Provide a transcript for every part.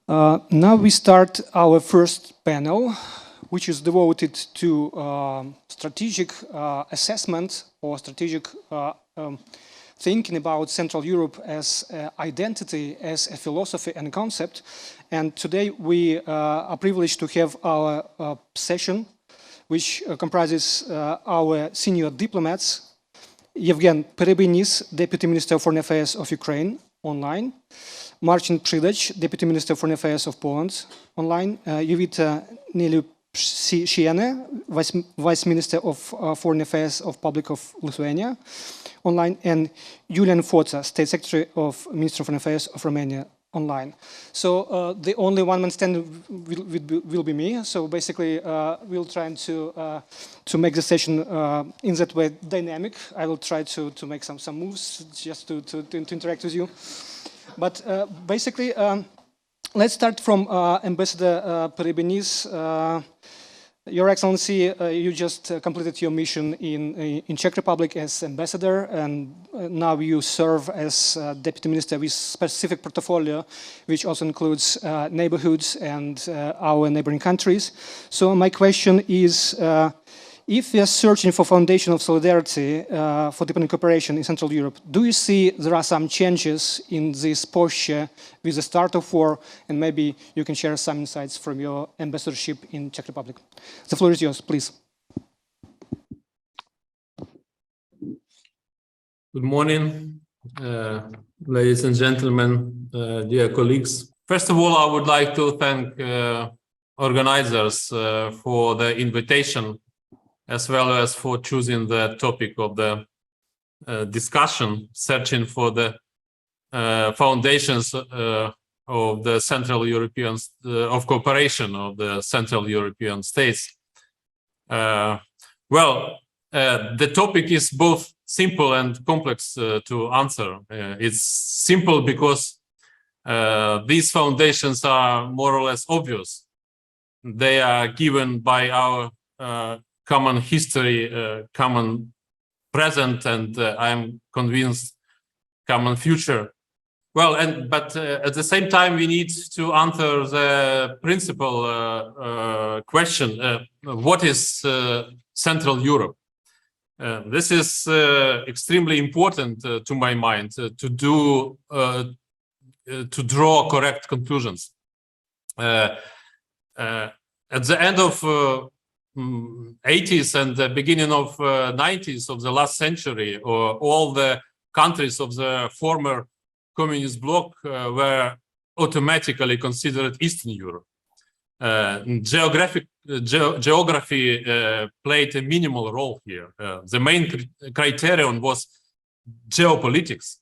Now we start our first panel, which is devoted to strategic assessment or strategic thinking about Central Europe as identity, as a philosophy and concept. And today we are privileged to have our session, which comprises our senior diplomats, Yevhen Perebyinis, Deputy Minister of Foreign Affairs of Ukraine, online, Marcin, Przydacz, Deputy Minister of Foreign Affairs of Poland, online, Jovita, Neliupšienė, Vice Minister of Foreign Affairs of Republic of Lithuania, online, and Iulian Fota, State Secretary of Minister of Foreign Affairs of Romania, online. So the only one-man stand will be me. So basically, we'll try to make the session in that way dynamic. I will try to make some moves just to interact with you. But basically, let's start from Ambassador Perebyinis. Your Excellency, you just completed your mission in Czech Republic as ambassador, and now you serve as Deputy Minister with specific portfolio, which also includes neighborhoods and our neighboring countries. So my question is, if we are searching for foundation of solidarity for deepening cooperation in Central Europe, do you see there are some changes in this posture with the start of war? And maybe you can share some insights from your ambassadorship in Czech Republic. The floor is yours, please. Good morning, ladies and gentlemen, dear colleagues. First of all, I would like to thank organizers for the invitation, as well as for choosing the topic of the discussion, searching for the foundations of the Central European of cooperation of the Central European states. The topic is both simple and complex to answer. It's simple because these foundations are more or less obvious. They are given by our common history, common present, and I'm convinced common future. But at the same time, we need to answer the principal question: what is Central Europe? This is extremely important to my mind to draw correct conclusions. At the end of 80s and the beginning of 90s of the last century, all the countries of the former communist bloc were automatically considered Eastern Europe. Geography played a minimal role here. The main criterion was geopolitics.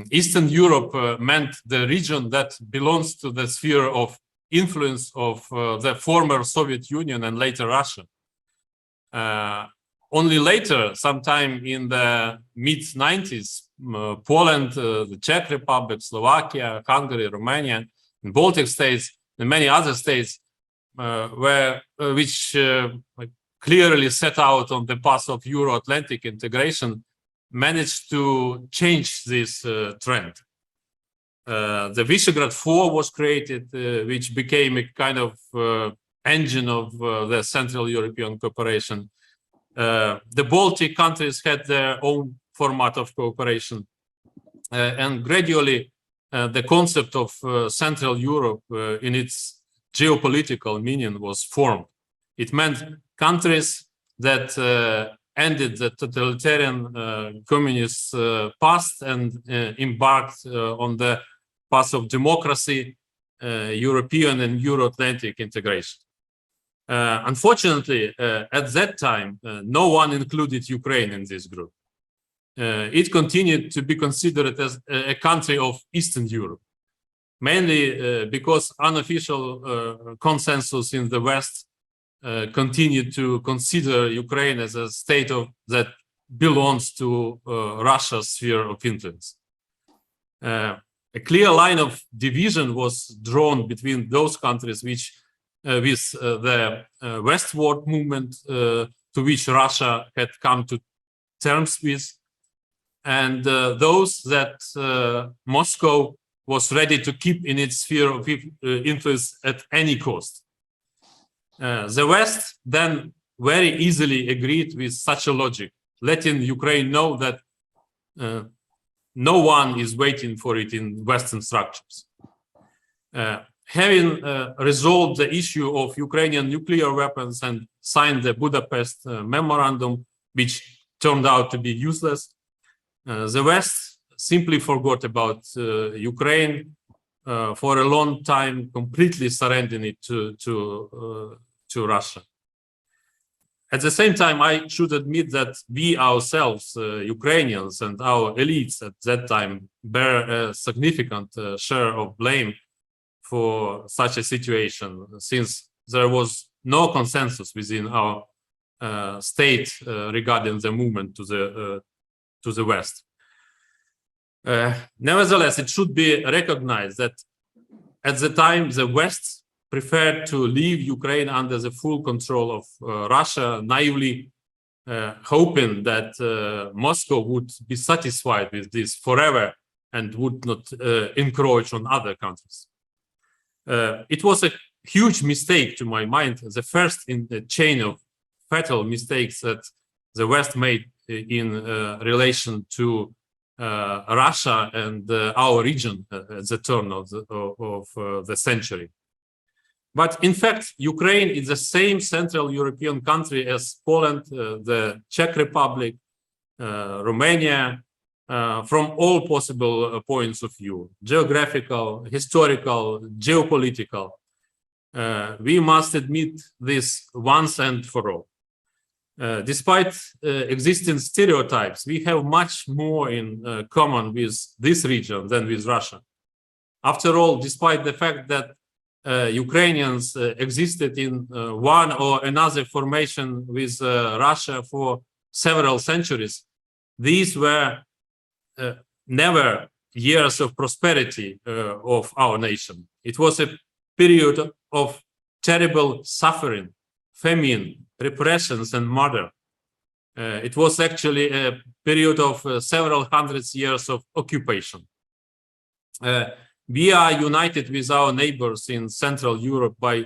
Eastern Europe meant the region that belongs to the sphere of influence of the former Soviet Union and later Russia. Only later, sometime in the mid-90s, Poland, the Czech Republic, Slovakia, Hungary, Romania, and Baltic states, and many other states which clearly set out on the path of Euro-Atlantic integration, managed to change this trend. The Visegrad 4 was created, which became a kind of engine of the Central European cooperation. The Baltic countries had their own format of cooperation. And gradually, the concept of Central Europe in its geopolitical meaning was formed. It meant countries that ended the totalitarian communist past and embarked on the path of democracy, European and Euro-Atlantic integration. Unfortunately, at that time, no one included Ukraine in this group. It continued to be considered as a country of Eastern Europe, mainly because unofficial consensus in the West continued to consider Ukraine as a state that belongs to Russia's sphere of influence. A clear line of division was drawn between those countries which, with the westward movement to which Russia had come to terms with, and those that Moscow was ready to keep in its sphere of influence at any cost. The West then very easily agreed with such a logic, letting Ukraine know that no one is waiting for it in Western structures. Having resolved the issue of Ukrainian nuclear weapons and signed the Budapest Memorandum, which turned out to be useless, the West simply forgot about Ukraine for a long time, completely surrendering it to Russia. At the same time, I should admit that we ourselves, Ukrainians and our elites at that time, bear a significant share of blame for such a situation, since there was no consensus within our state regarding the movement to the West. Nevertheless, it should be recognized that at the time the West preferred to leave Ukraine under the full control of Russia, naively hoping that Moscow would be satisfied with this forever and would not encroach on other countries. It was a huge mistake, to my mind, the first in the chain of fatal mistakes that the West made in relation to Russia and our region at the turn of the century. But in fact, Ukraine is the same Central European country as Poland, the Czech Republic, Romania, from all possible points of view, geographical, historical, geopolitical. We must admit this once and for all. Despite existing stereotypes, we have much more in common with this region than with Russia. After all, despite the fact that Ukrainians existed in one or another formation with Russia for several centuries, these were never years of prosperity of our nation. It was a period of terrible suffering, famine, repressions, and murder. It was actually a period of several hundreds years of occupation. We are united with our neighbors in Central Europe by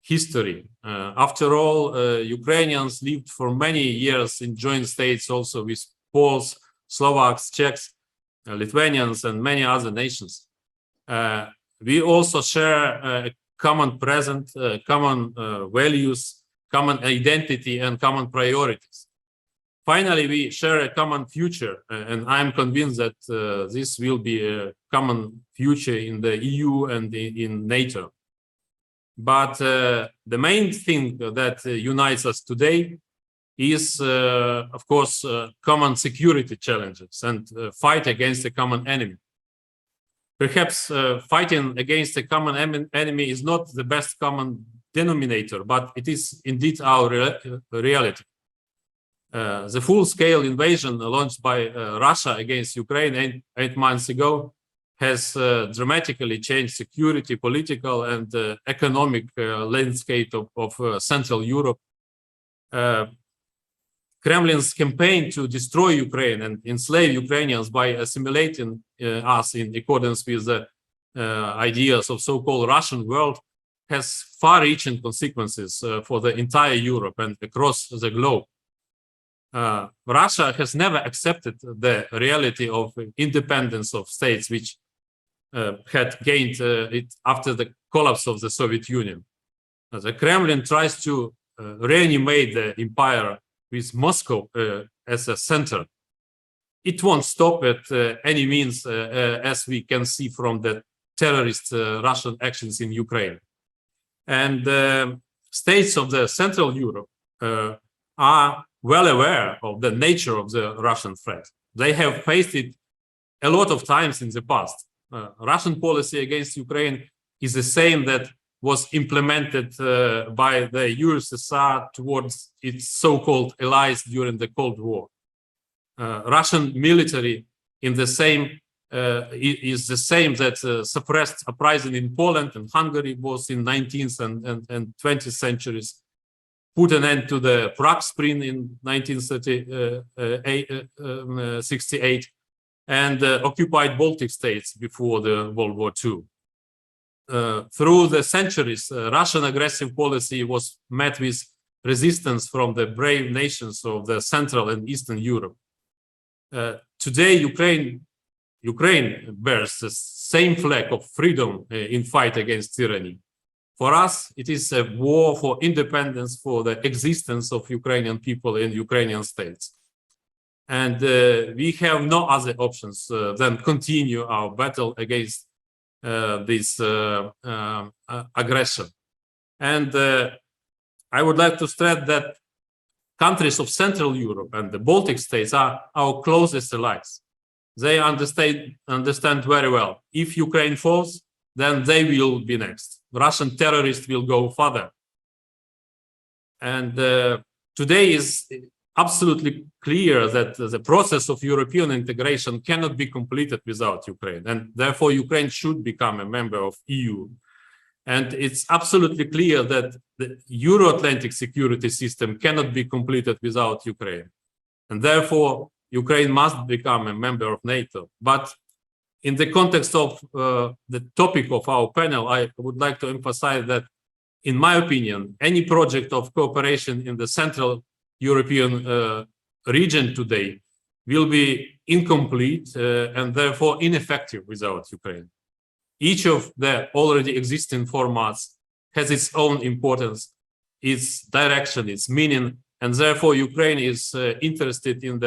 history. After all, Ukrainians lived for many years in joint states also with Poles, Slovaks, Czechs, Lithuanians, and many other nations. We also share a common present, common values, common identity, and common priorities. Finally, we share a common future, and I'm convinced that this will be a common future in the EU and in NATO. But the main thing that unites us today is, of course, common security challenges and fight against a common enemy. Perhaps fighting against a common enemy is not the best common denominator, but it is indeed our reality. The full-scale invasion launched by Russia against Ukraine 8 months ago has dramatically changed security, political, and economic landscape of Central Europe. Kremlin's campaign to destroy Ukraine and enslave Ukrainians by assimilating us in accordance with the ideas of so-called Russian world has far-reaching consequences for the entire Europe and across the globe. Russia has never accepted the reality of independence of states, which had gained it after the collapse of the Soviet Union. The Kremlin tries to reanimate the empire with Moscow as a center. It won't stop at any means, as we can see from the terrorist Russian actions in Ukraine. And states of the Central Europe are well aware of the nature of the Russian threat. They have faced it a lot of times in the past. Russian policy against Ukraine is the same that was implemented by the USSR towards its so-called allies during the Cold War. Russian military is the same that suppressed uprising in Poland and Hungary both in 19th and 20th centuries, put an end to the Prague Spring in 1968, and occupied Baltic states before the World War II. Through the centuries, Russian aggressive policy was met with resistance from the brave nations of the Central and Eastern Europe. Today, Ukraine bears the same flag of freedom in fight against tyranny. For us, it is a war for independence, for the existence of Ukrainian people in Ukrainian states. And we have no other options than continue our battle against this aggression. And I would like to stress that countries of Central Europe and the Baltic states are our closest allies. They understand very well. If Ukraine falls, then they will be next. Russian terrorists will go further. And today is absolutely clear that the process of European integration cannot be completed without Ukraine. And therefore, Ukraine should become a member of EU. And it's absolutely clear that the Euro-Atlantic security system cannot be completed without Ukraine. And therefore, Ukraine must become a member of NATO. But in the context of the topic of our panel, I would like to emphasize that, in my opinion, any project of cooperation in the Central European region today will be incomplete and therefore ineffective without Ukraine. Each of the already existing formats has its own importance, its direction, its meaning, and therefore Ukraine is interested in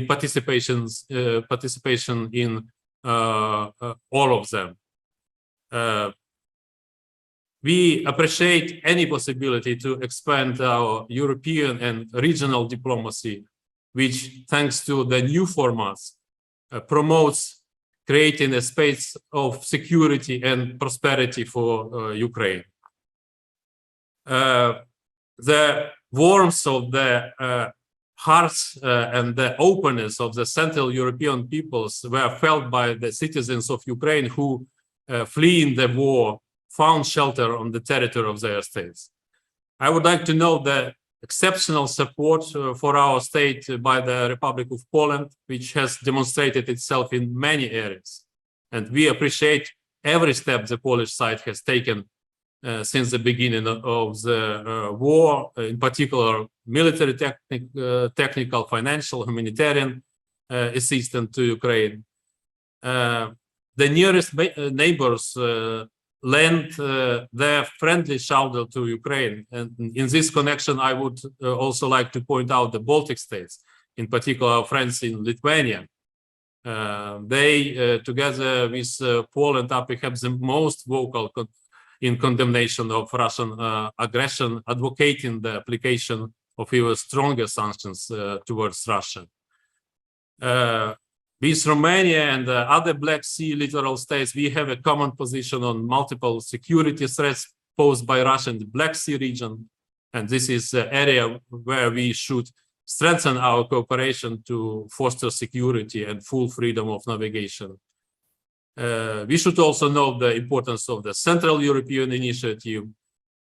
participation in all of them. We appreciate any possibility to expand our European and regional diplomacy, which, thanks to the new formats, promotes creating a space of security and prosperity for Ukraine. The warmth of the hearts and the openness of the Central European peoples were felt by the citizens of Ukraine who, fleeing the war, found shelter on the territory of their states. I would like to note the exceptional support for our state by the Republic of Poland, which has demonstrated itself in many areas. And we appreciate every step the Polish side has taken since the beginning of the war, in particular military, technical, financial, humanitarian assistance to Ukraine. The nearest neighbors lend their friendly shoulder to Ukraine. And in this connection, I would also like to point out the Baltic states, in particular our friends in Lithuania. They, together with Poland, are perhaps the most vocal in condemnation of Russian aggression, advocating the application of even stronger sanctions towards Russia. With Romania and other Black Sea littoral states, we have a common position on multiple security threats posed by Russia in the Black Sea region. And this is an area where we should strengthen our cooperation to foster security and full freedom of navigation. We should also note the importance of the Central European Initiative.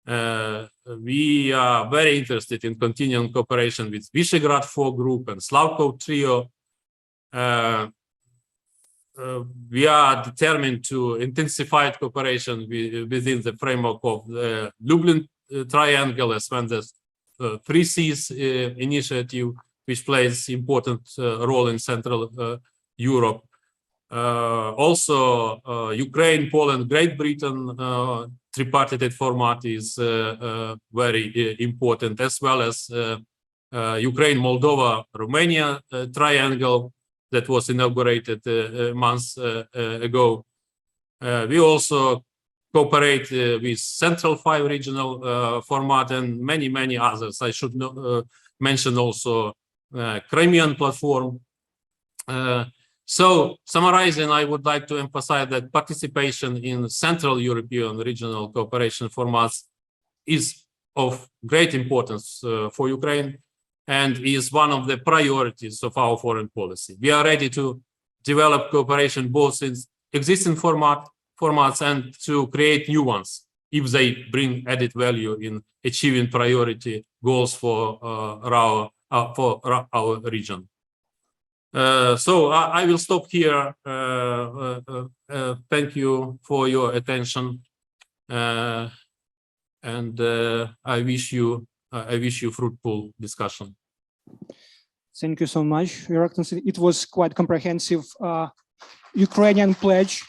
We are very interested in continuing cooperation with Visegrad 4 Group and Slavkov Trio. We are determined to intensify cooperation within the framework of the Lublin Triangle, as well as the Three Seas initiative, which plays important role in Central Europe. Also, Ukraine, Poland, Great Britain tripartite format is very important, as well as Ukraine, Moldova, Romania triangle that was inaugurated months ago. We also cooperate with Central 5 regional format and many others. I should mention also Crimean platform. So, summarizing, I would like to emphasize that participation in Central European regional cooperation formats is of great importance for Ukraine and is one of the priorities of our foreign policy. We are ready to develop cooperation both in existing formats and to create new ones if they bring added value in achieving priority goals for our region. So I will stop here. Thank you for your attention, and I wish you fruitful discussion. Thank you so much, Your Excellency. It was quite comprehensive Ukrainian pledge,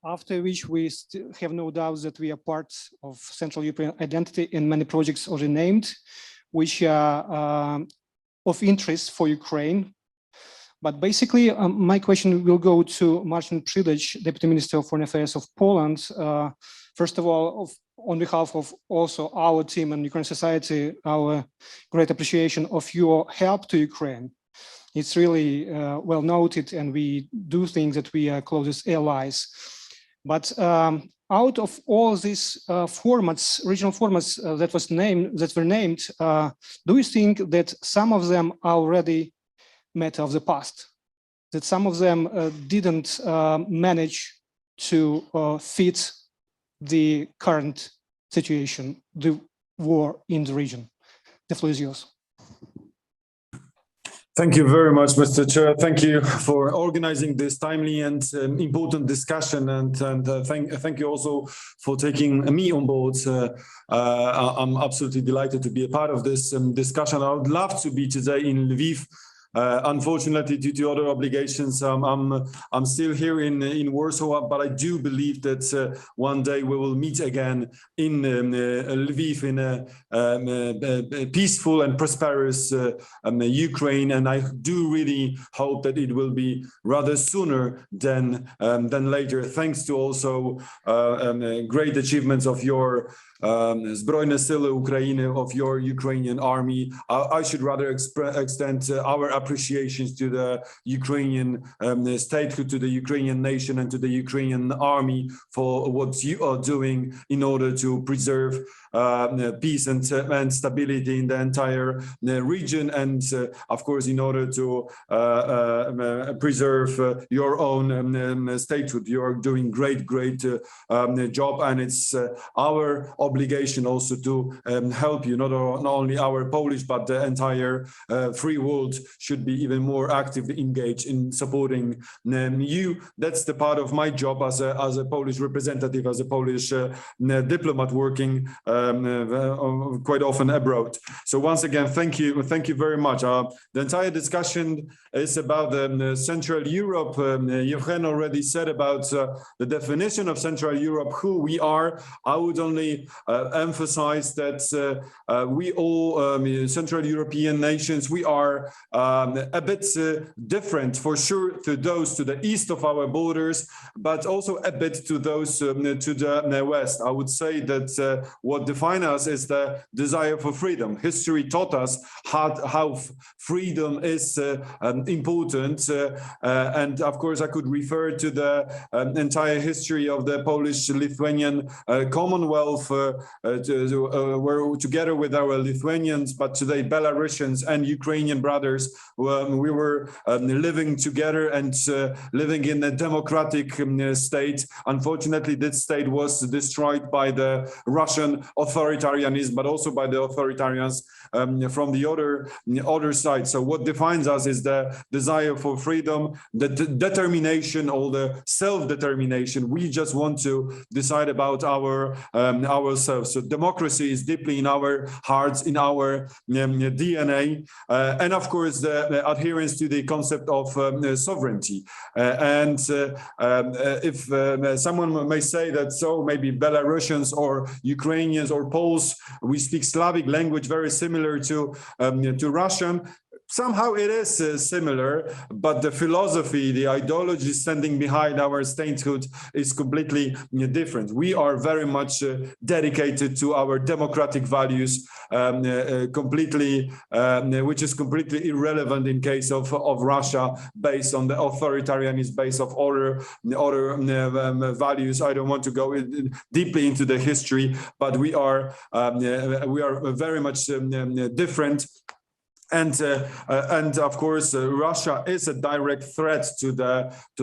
after which we have no doubt that we are part of Central European identity, and many projects already named, which are of interest for Ukraine. But basically, my question will go to Marcin Przydacz, Deputy Minister of Foreign Affairs of Poland. First of all, on behalf of also our team and Ukrainian society, our great appreciation of your help to Ukraine. It's really well noted, and we do think that we are closest allies. But out of all these formats, regional formats that were named, do you think that some of them are already matter of the past? That some of them didn't manage to fit the current situation, the war in the region? The floor is yours. Thank you very much, Mr. Chair. Thank you for organizing this timely and important discussion, and thank you also for taking me on board. I'm absolutely delighted to be a part of this discussion. I would love to be today in Lviv. Unfortunately, due to other obligations, I'm still here in Warsaw, but I do believe that one day we will meet again in Lviv, in a peaceful and prosperous Ukraine, and I do really hope that it will be rather sooner than later. Thanks to also great achievements of your Zbrojne Sily Ukrainy, of your Ukrainian army. I should rather extend our appreciations to the Ukrainian statehood, to the Ukrainian nation, and to the Ukrainian army for what you are doing in order to preserve peace and stability in the entire region, and of course in order to preserve your own statehood. You are doing great job, and it's our obligation also to help you. Not only our Polish, but the entire free world should be even more actively engaged in supporting you. That's the part of my job as a Polish representative, as a Polish diplomat working quite often abroad. So once again, thank you very much. The entire discussion is about Central Europe. Yevhen already said about the definition of Central Europe, who we are. I would only emphasize that we all Central European nations, we are a bit different for sure to those to the east of our borders, but also a bit to those to the west. I would say that what defines us is the desire for freedom. History taught us how freedom is important, and of course I could refer to the entire history of the Polish-Lithuanian Commonwealth, where together with our Lithuanians, but today Belarusians and Ukrainian brothers, we were living together and living in a democratic state. Unfortunately, this state was destroyed by the Russian authoritarianism, but also by the authoritarians from the other side. So what defines us is the desire for freedom, the determination, or the self-determination. We just want to decide about ourselves. So democracy is deeply in our hearts, in our DNA, and of course the adherence to the concept of sovereignty. And if someone may say that, so maybe Belarusians or Ukrainians or Poles, we speak Slavic language very similar to Russian. Somehow it is similar, but the philosophy, the ideology standing behind our statehood is completely different. We are very much dedicated to our democratic values, which is completely irrelevant in case of Russia, based on the authoritarianism, based of other values. I don't want to go deeply into the history, but we are very much different. And of course, Russia is a direct threat to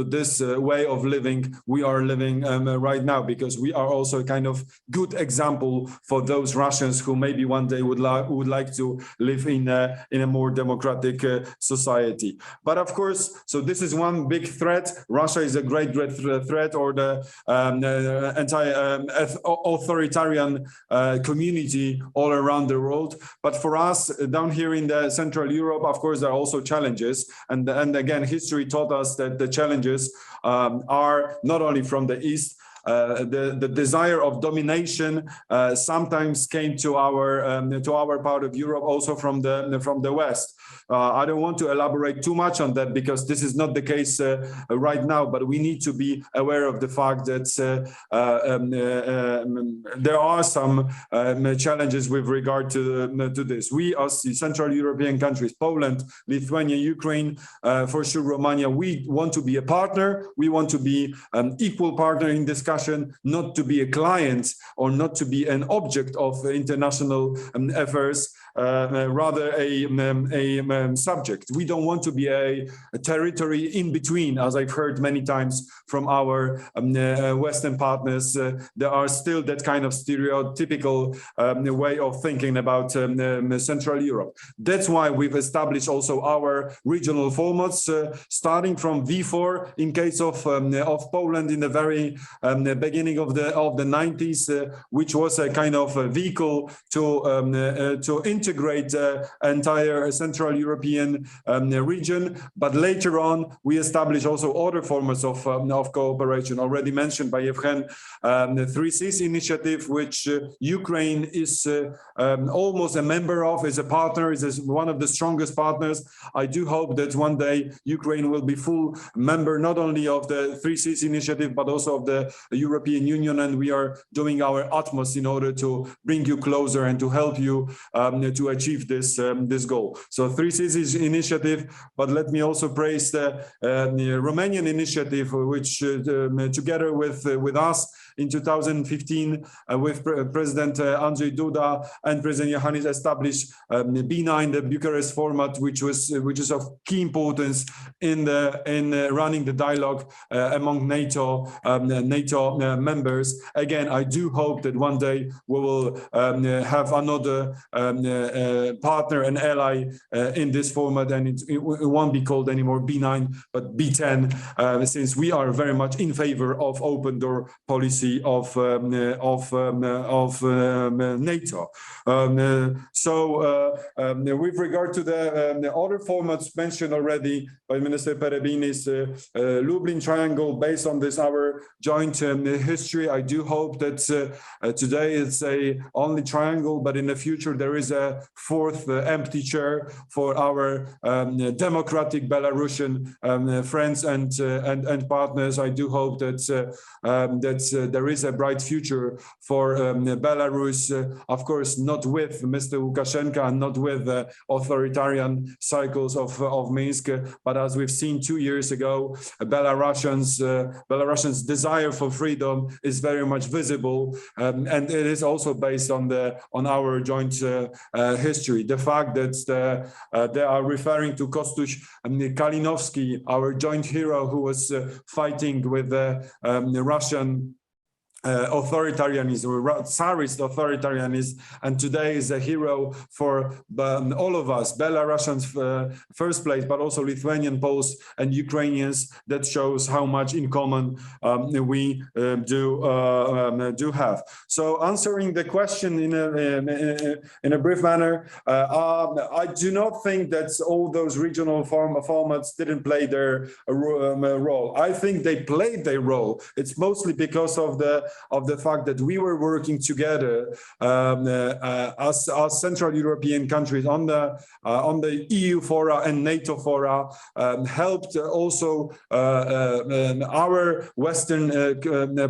this way of living we are living right now, because we are also a kind of good example for those Russians who maybe one day would like to live in a more democratic society. But of course, so this is one big threat. Russia is a great threat, or the anti-authoritarian community all around the world. But for us down here in the Central Europe, of course, there are also challenges. And again, history taught us that the challenges are not only from the East. The desire of domination sometimes came to our part of Europe also from the West. I don't want to elaborate too much on that, because this is not the case right now, but we need to be aware of the fact that there are some challenges with regard to this. We, as the Central European countries, Poland, Lithuania, Ukraine, for sure Romania, we want to be a partner. We want to be an equal partner in discussion, not to be a client or not to be an object of international affairs. Rather a subject. We don't want to be a territory in between, as I've heard many times from our Western partners. There are still that kind of stereotypical way of thinking about Central Europe. That's why we've established also our regional formats, starting from V4 in case of Poland in the very beginning of the 90s, which was a kind of a vehicle to integrate entire Central European region. But later on, we established also other formats of cooperation, already mentioned by Yevhen, the 3Cs initiative, which Ukraine is almost a member of, is a partner, is one of the strongest partners. I do hope that one day Ukraine will be full member, not only of the 3Cs initiative, but also of the European Union. And we are doing our utmost in order to bring you closer and to help you to achieve this goal. So 3Cs initiative, but let me also praise the Romanian initiative, which together with us in 2015 with President Andrzej Duda and President Iohannis established B9, the Bucharest format, which is of key importance in running the dialogue among NATO members. Again, I do hope that one day we will have another partner and ally in this format, and it won't be called anymore B9 but B10, since we are very much in favor of open door policy of NATO. With regard to the other formats mentioned already by Minister Perebyinis, Lublin Triangle, based on this our joint history, I do hope that today it's a only triangle, but in the future there is a fourth empty chair for our democratic Belarusian friends and partners. I do hope that there is a bright future for Belarus, of course, not with Mr. Lukashenko and not with authoritarian cycles of Minsk, but as we've seen 2 years ago, Belarusians' desire for freedom is very much visible, and it is also based on our joint history. The fact that they are referring to Kostuś Kalinowski, our joint hero who was fighting with the Russian authoritarianism, Tsarist authoritarianism, and today is a hero for all of us, Belarusians first place, but also Lithuanian, Poles, and Ukrainians. That shows how much in common we do have. So, answering the question in a brief manner, I do not think that all those regional formats didn't play their role. I think they played their role. It's mostly because of the fact that we were working together as Central European countries on the EU fora and NATO fora, helped also our Western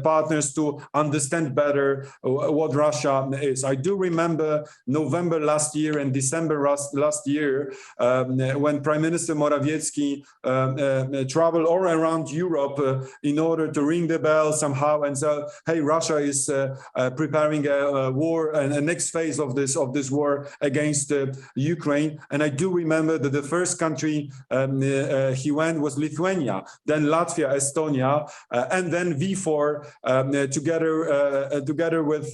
partners to understand better what Russia is. I do remember November last year and December last year when Prime Minister Morawiecki traveled all around Europe in order to ring the bell somehow and say, hey, Russia is preparing a war and a next phase of this war against Ukraine. And I do remember that the first country he went was Lithuania, then Latvia, Estonia, and then V4 together with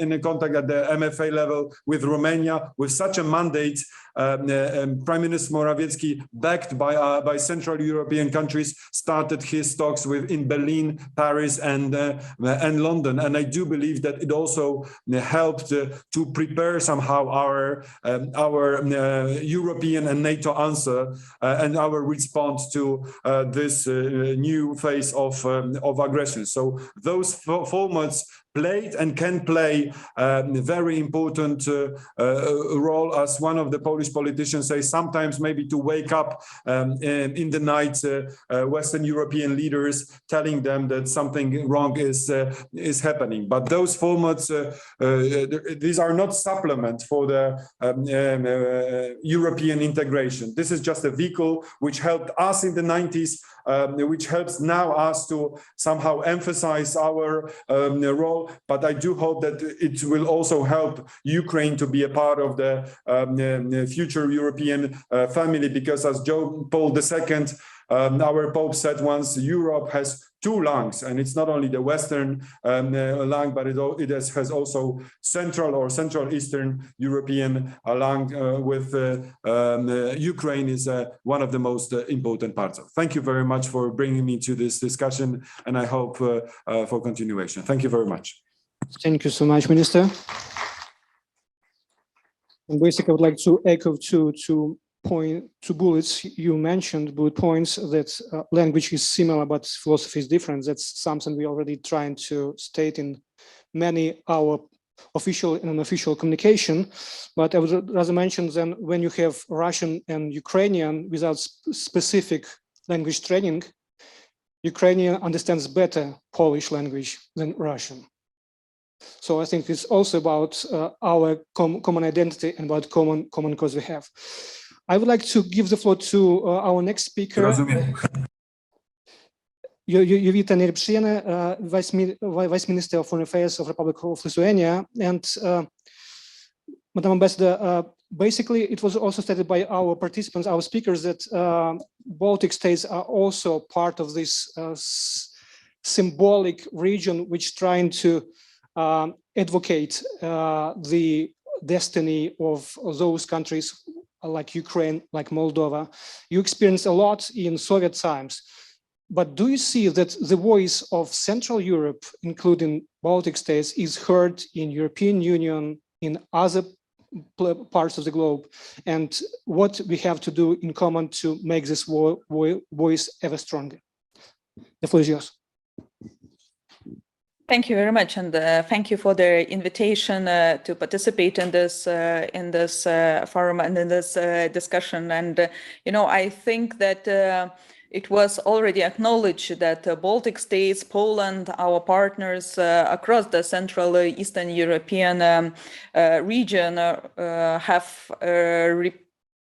in a contact at the MFA level with Romania, with such a mandate. Prime Minister Mieroszewski, backed by Central European countries, started his talks in Berlin, Paris, and London. And I do believe that it also helped to prepare somehow our European and NATO answer and our response to this new phase of aggression. So those formats played and can play a very important role, as one of the Polish politicians say, sometimes maybe to wake up in the night Western European leaders, telling them that something wrong is happening. But those formats, these are not supplement for the European integration. This is just a vehicle which helped us in the 90s, which helps now us to somehow emphasize our role. But I do hope that it will also help Ukraine to be a part of the future European family, because as John Paul II, our Pope said once, Europe has two lungs, and it's not only the Western lung, but it has also Central or Central Eastern European lung, with Ukraine is one of the most important parts. Thank you very much for bringing me to this discussion, and I hope for continuation. Thank you very much. Thank you so much, Minister. And basically, I would like to echo two bullets you mentioned, bullet points, that language is similar but philosophy is different. That's something we already trying to state in many our official and unofficial communication. But I would rather mention then, when you have Russian and Ukrainian without specific language training, Ukrainian understands better Polish language than Russian. So I think it's also about our common identity and about common cause we have. I would like to give the floor to our next speaker, Jovita Neliupšienė, Vice Minister of Foreign Affairs of Republic of Lithuania. And Madam Ambassador, basically, it was also stated by our participants, our speakers, that Baltic states are also part of this symbolic region which trying to advocate the destiny of those countries like Ukraine, like Moldova. You experienced a lot in Soviet times, but do you see that the voice of Central Europe, including Baltic states, is heard in European Union, in other parts of the globe, and what we have to do in common to make this voice ever stronger? The floor is yours. Thank you very much, and thank you for the invitation to participate in this forum and in this discussion. And I think that it was already acknowledged that Baltic states, Poland, our partners across the Central Eastern European region have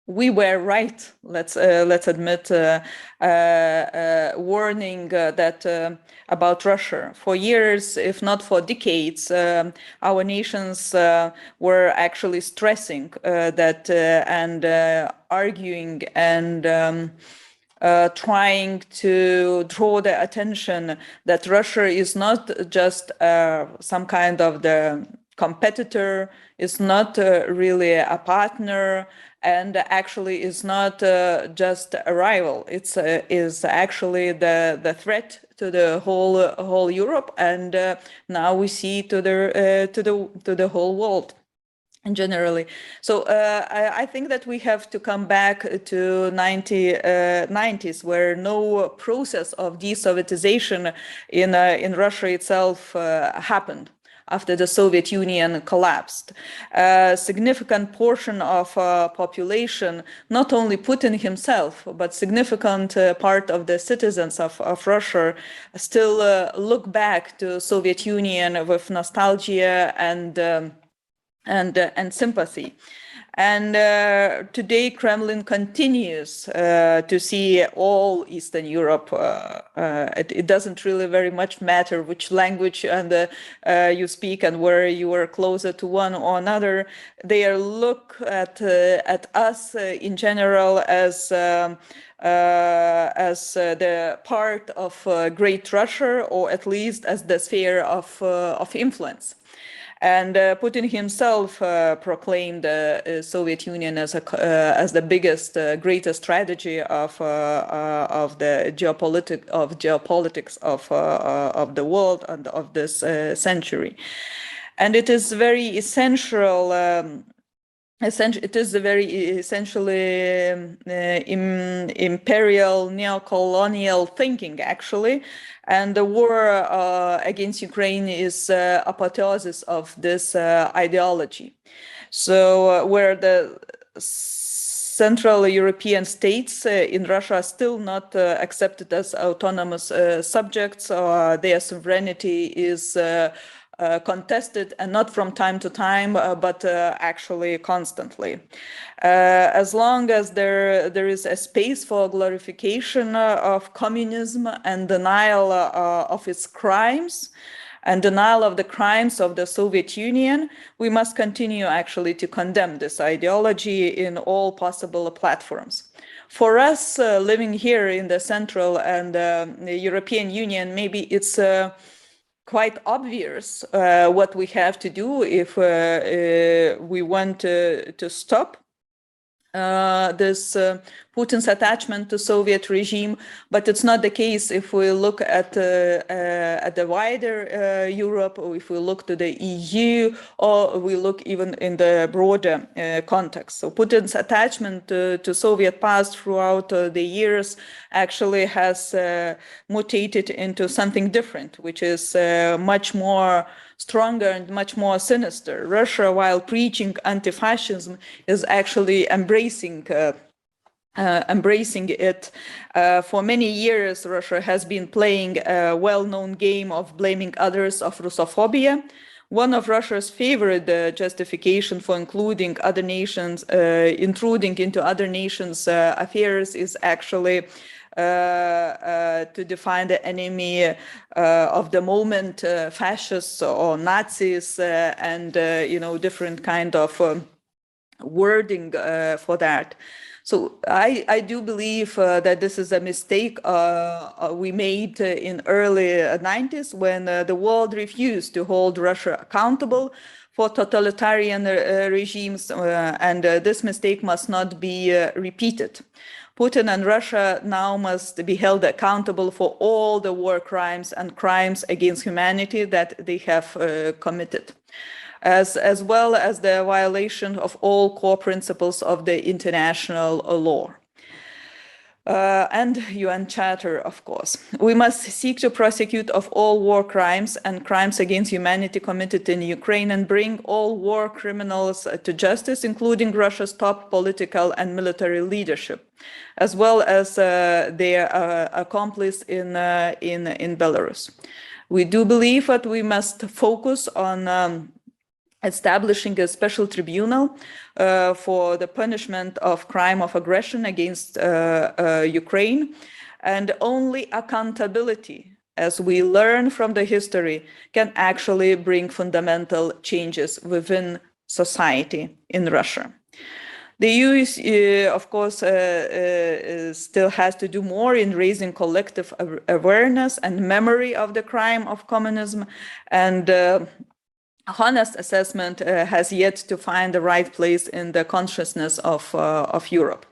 we were right, let's admit, warning that about Russia. For years, if not for decades, our nations were actually stressing that and arguing and trying to draw the attention that Russia is not just some kind of the competitor, is not really a partner, and actually is not just a rival. It's is actually the threat to the whole Europe, and now we see to the whole world. And generally, so I think that we have to come back to 90s, where no process of de-Sovietization in Russia itself happened after the Soviet Union collapsed. A significant portion of population, not only Putin himself, but significant part of the citizens of Russia still look back to Soviet Union with nostalgia and sympathy. And today, Kremlin continues to see all Eastern Europe. It doesn't really very much matter which language and you speak and where you are closer to one or another. They look at us in general as the part of Great Russia, or at least as the sphere of influence. And Putin himself proclaimed the Soviet Union as the biggest, greatest strategy of the geopolitics of the world and of this century. And it is very essential. It is a very essentially imperial neo-colonial thinking, actually, and the war against Ukraine is apotheosis of this ideology. So where the Central European states in Russia are still not accepted as autonomous subjects, their sovereignty is contested, and not from time to time, but actually constantly. As long as there is a space for glorification of communism and denial of its crimes, and denial of the crimes of the Soviet Union, we must continue actually to condemn this ideology in all possible platforms. For us living here in the Central and the European Union, maybe it's quite obvious what we have to do if we want to stop this Putin's attachment to Soviet regime, but it's not the case if we look at the wider Europe, or if we look to the EU, or we look even in the broader context. So Putin's attachment to Soviet past throughout the years actually has mutated into something different, which is much more stronger and much more sinister. Russia, while preaching anti-fascism, is actually embracing it. For many years, Russia has been playing a well-known game of blaming others of Russophobia. One of Russia's favorite justification for including other nations, intruding into other nations' affairs is actually to define the enemy of the moment, fascists or Nazis, and different kind of wording for that. So I do believe that this is a mistake we made in early 90s when the world refused to hold Russia accountable for totalitarian regimes, and this mistake must not be repeated. Putin and Russia now must be held accountable for all the war crimes and crimes against humanity that they have committed, as well as the violation of all core principles of the international law. And UN Charter, of course. We must seek to prosecute of all war crimes and crimes against humanity committed in Ukraine and bring all war criminals to justice, including Russia's top political and military leadership, as well as their accomplice in Belarus. We do believe that we must focus on establishing a special tribunal for the punishment of crime of aggression against Ukraine, and only accountability, as we learn from the history, can actually bring fundamental changes within society in Russia. The EU, of course, still has to do more in raising collective awareness and memory of the crime of communism, and honest assessment has yet to find the right place in the consciousness of Europe.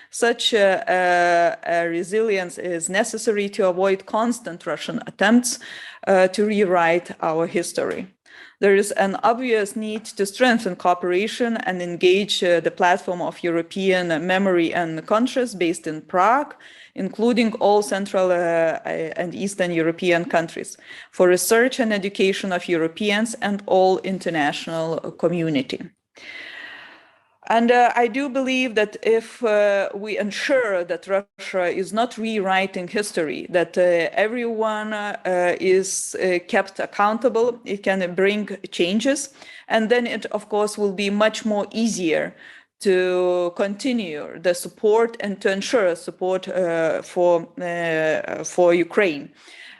Such resilience is necessary to avoid constant Russian attempts to rewrite our history. There is an obvious need to strengthen cooperation and engage the platform of European memory and conscience based in Prague, including all Central and Eastern European countries, for research and education of Europeans and all international community. And I do believe that if we ensure that Russia is not rewriting history, that everyone is kept accountable, it can bring changes. And then it, of course, will be much more easier to continue the support and to ensure support for Ukraine.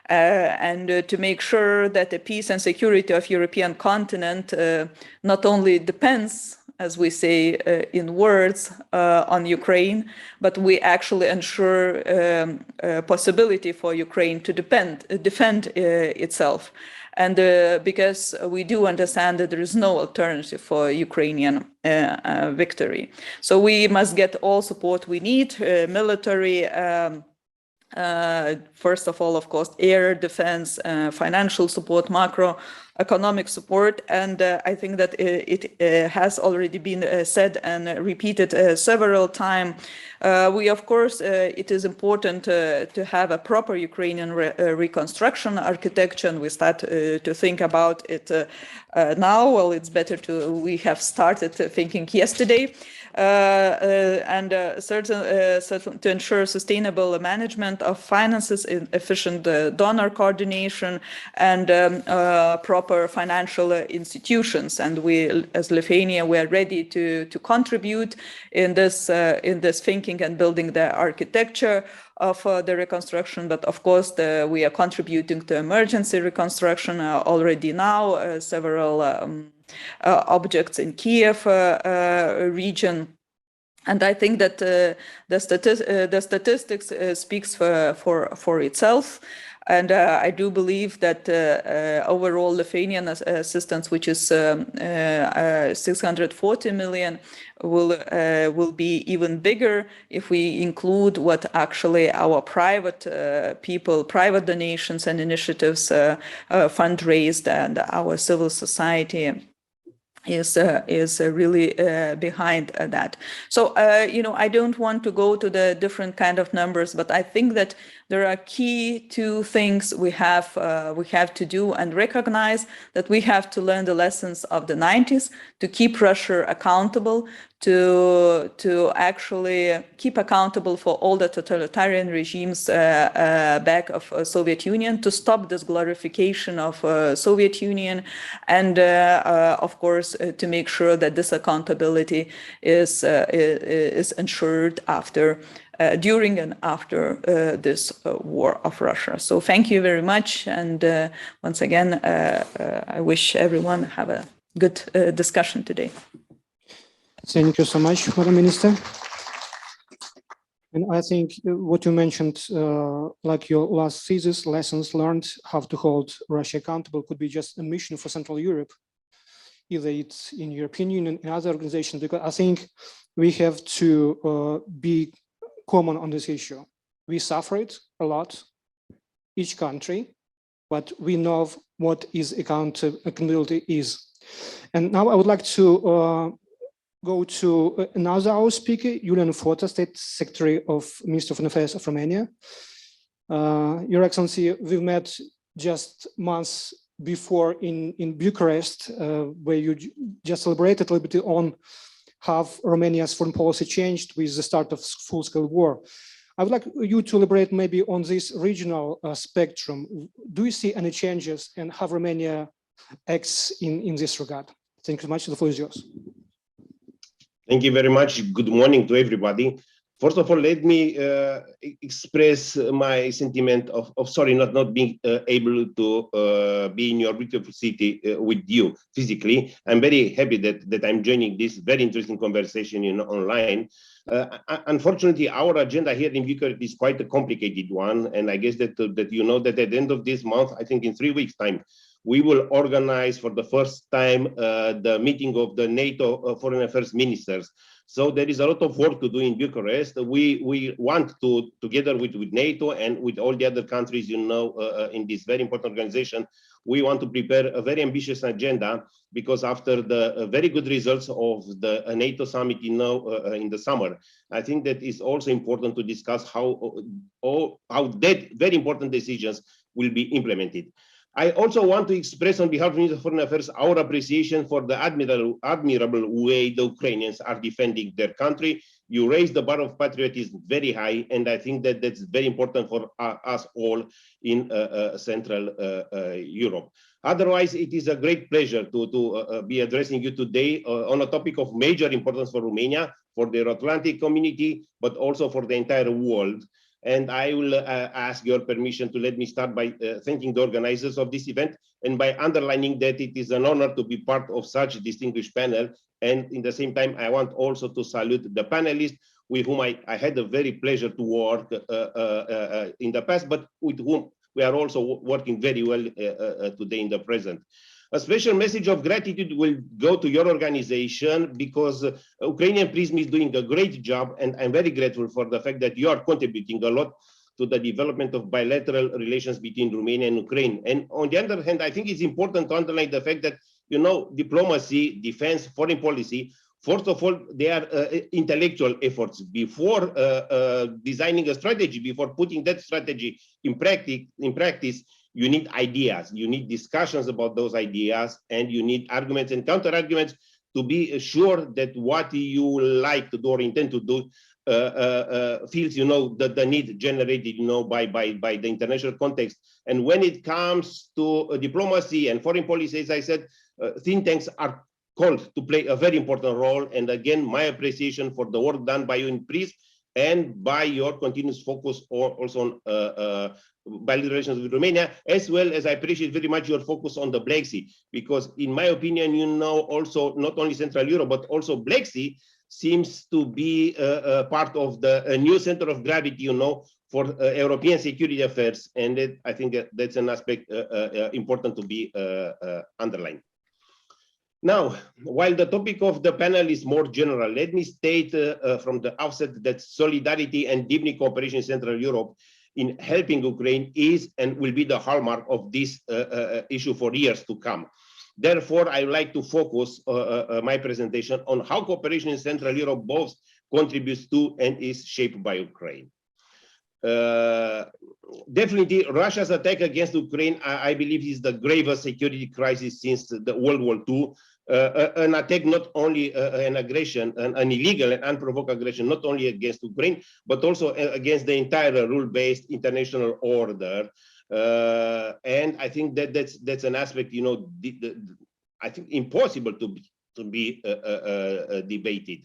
And to make sure that the peace and security of European continent not only depends, as we say in words, on Ukraine, but we actually ensure possibility for Ukraine to defend itself. And because we do understand that there is no alternative for Ukrainian victory. So we must get all support we need, military, first of all, of course, air defense, financial support, macroeconomic support. And I think that it has already been said and repeated several times. We, of course, it is important to have a proper Ukrainian reconstruction architecture, and we start to think about it now. Well, it's better we have started thinking yesterday. Certain to ensure sustainable management of finances, efficient donor coordination, and proper financial institutions. And we, as Lithuania, we are ready to contribute in this thinking and building the architecture of the reconstruction. But of course, we are contributing to emergency reconstruction already now. Several objects in Kiev region. And I think that the statistics speaks for itself. And I do believe that overall Lithuanian assistance, which is 640 million, will be even bigger if we include what actually our private private donations and initiatives fundraised, and our civil society is really behind that. So I don't want to go to the different kind of numbers, but I think that there are key two things we have to do and recognize that we have to learn the lessons of the 90s to keep Russia accountable, to actually keep accountable for all the totalitarian regimes back of Soviet Union, to stop this glorification of Soviet Union, and of course to make sure that this accountability is ensured during and after this war of Russia. So thank you very much, and once again I wish everyone have a good discussion today. Thank you so much, Madam Minister. And I think what you mentioned, like your last thesis, lessons learned, how to hold Russia accountable, could be just a mission for Central Europe, either it's in European Union and other organizations, because I think we have to be common on this issue. We suffered a lot, each country, but we know what is accountability is. And now I would like to go to another our speaker, Iulian Fota, State Secretary of Ministry of Foreign Affairs of Romania. Your Excellency, we met just months before in Bucharest, where you just elaborated a little bit on how Romania's foreign policy changed with the start of full-scale war. I would like you to elaborate maybe on this regional spectrum. Do you see any changes, and how Romania acts in this regard? Thank you so much. The floor is yours. Thank you very much. Good morning to everybody. First of all, let me express my sentiment of sorry not being able to be in your beautiful city with you physically. I'm very happy that I'm joining this very interesting conversation online. Unfortunately, our agenda here in Bucharest is quite a complicated one, and I guess that you know that at the end of this month, I think in 3 weeks' time, we will organize for the first time the meeting of the NATO foreign affairs ministers. So there is a lot of work to do in Bucharest. We want to, together with NATO and with all the other countries, in this very important organization, we want to prepare a very ambitious agenda, because after the very good results of the NATO summit in the summer, I think that is also important to discuss how that very important decisions will be implemented. I also want to express on behalf of the Ministry of Foreign Affairs our appreciation for the admirable way the Ukrainians are defending their country. You raised the bar of patriotism very high, and I think that that's very important for us all in Central Europe. Otherwise, it is a great pleasure to be addressing you today on a topic of major importance for Romania, for the Euro-Atlantic community, but also for the entire world. And I will ask your permission to let me start by thanking the organizers of this event and by underlining that it is an honor to be part of such a distinguished panel. And in the same time, I want also to salute the panelists with whom I had a very pleasure to work in the past, but with whom we are also working very well today in the present. A special message of gratitude will go to your organization because Ukrainian Prism is doing a great job, and I'm very grateful for the fact that you are contributing a lot to the development of bilateral relations between Romania and Ukraine. And on the other hand, I think it's important to underline the fact that, you know, diplomacy, defense, foreign policy, first of all, they are intellectual efforts. Before designing a strategy, before putting that strategy in practice, you need ideas, you need discussions about those ideas, and you need arguments and counter arguments to be sure that what you like to do or intend to do feels, you know, the need generated, you know, by the international context. And when it comes to diplomacy and foreign policy, as I said, think tanks are called to play a very important role. And again, my appreciation for the work done by you in Prism and by your continuous focus also on bilateral relations with Romania, as well as I appreciate very much your focus on the Black Sea, because in my opinion, you know, also not only Central Europe, but also Black Sea seems to be part of the new center of gravity, you know, for European security affairs. And I think that's an aspect important to be underlined. Now, while the topic of the panel is more general, let me state from the outset that solidarity and deepening cooperation in Central Europe in helping Ukraine is and will be the hallmark of this issue for years to come. Therefore, I would like to focus my presentation on how cooperation in Central Europe both contributes to and is shaped by Ukraine. Definitely, Russia's attack against Ukraine, I believe, is the gravest security crisis since the World War II. An attack, not only an aggression, an illegal and unprovoked aggression, not only against Ukraine, but also against the entire rule-based international order. And I think that that's an aspect, you know, I think impossible to be debated.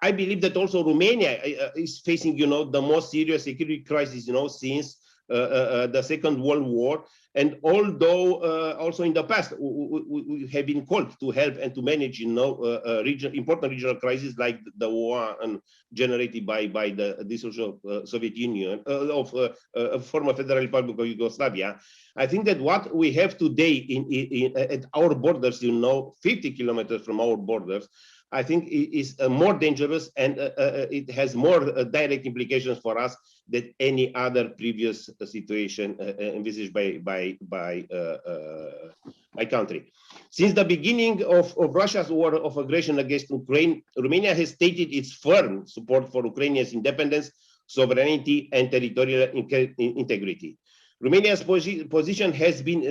I believe that also Romania is facing, you know, the most serious security crisis, you know, since the Second World War. And although also in the past we have been called to help and to manage, you know, important regional crises like the one generated by the dissolution of Soviet Union, of former Federal Republic of Yugoslavia, I think that what we have today at our borders, you know, 50 kilometers from our borders, I think is more dangerous, and it has more direct implications for us than any other previous situation envisaged by my country. Since the beginning of Russia's war of aggression against Ukraine, Romania has stated its firm support for Ukrainians' independence, sovereignty, and territorial integrity. Romania's position has been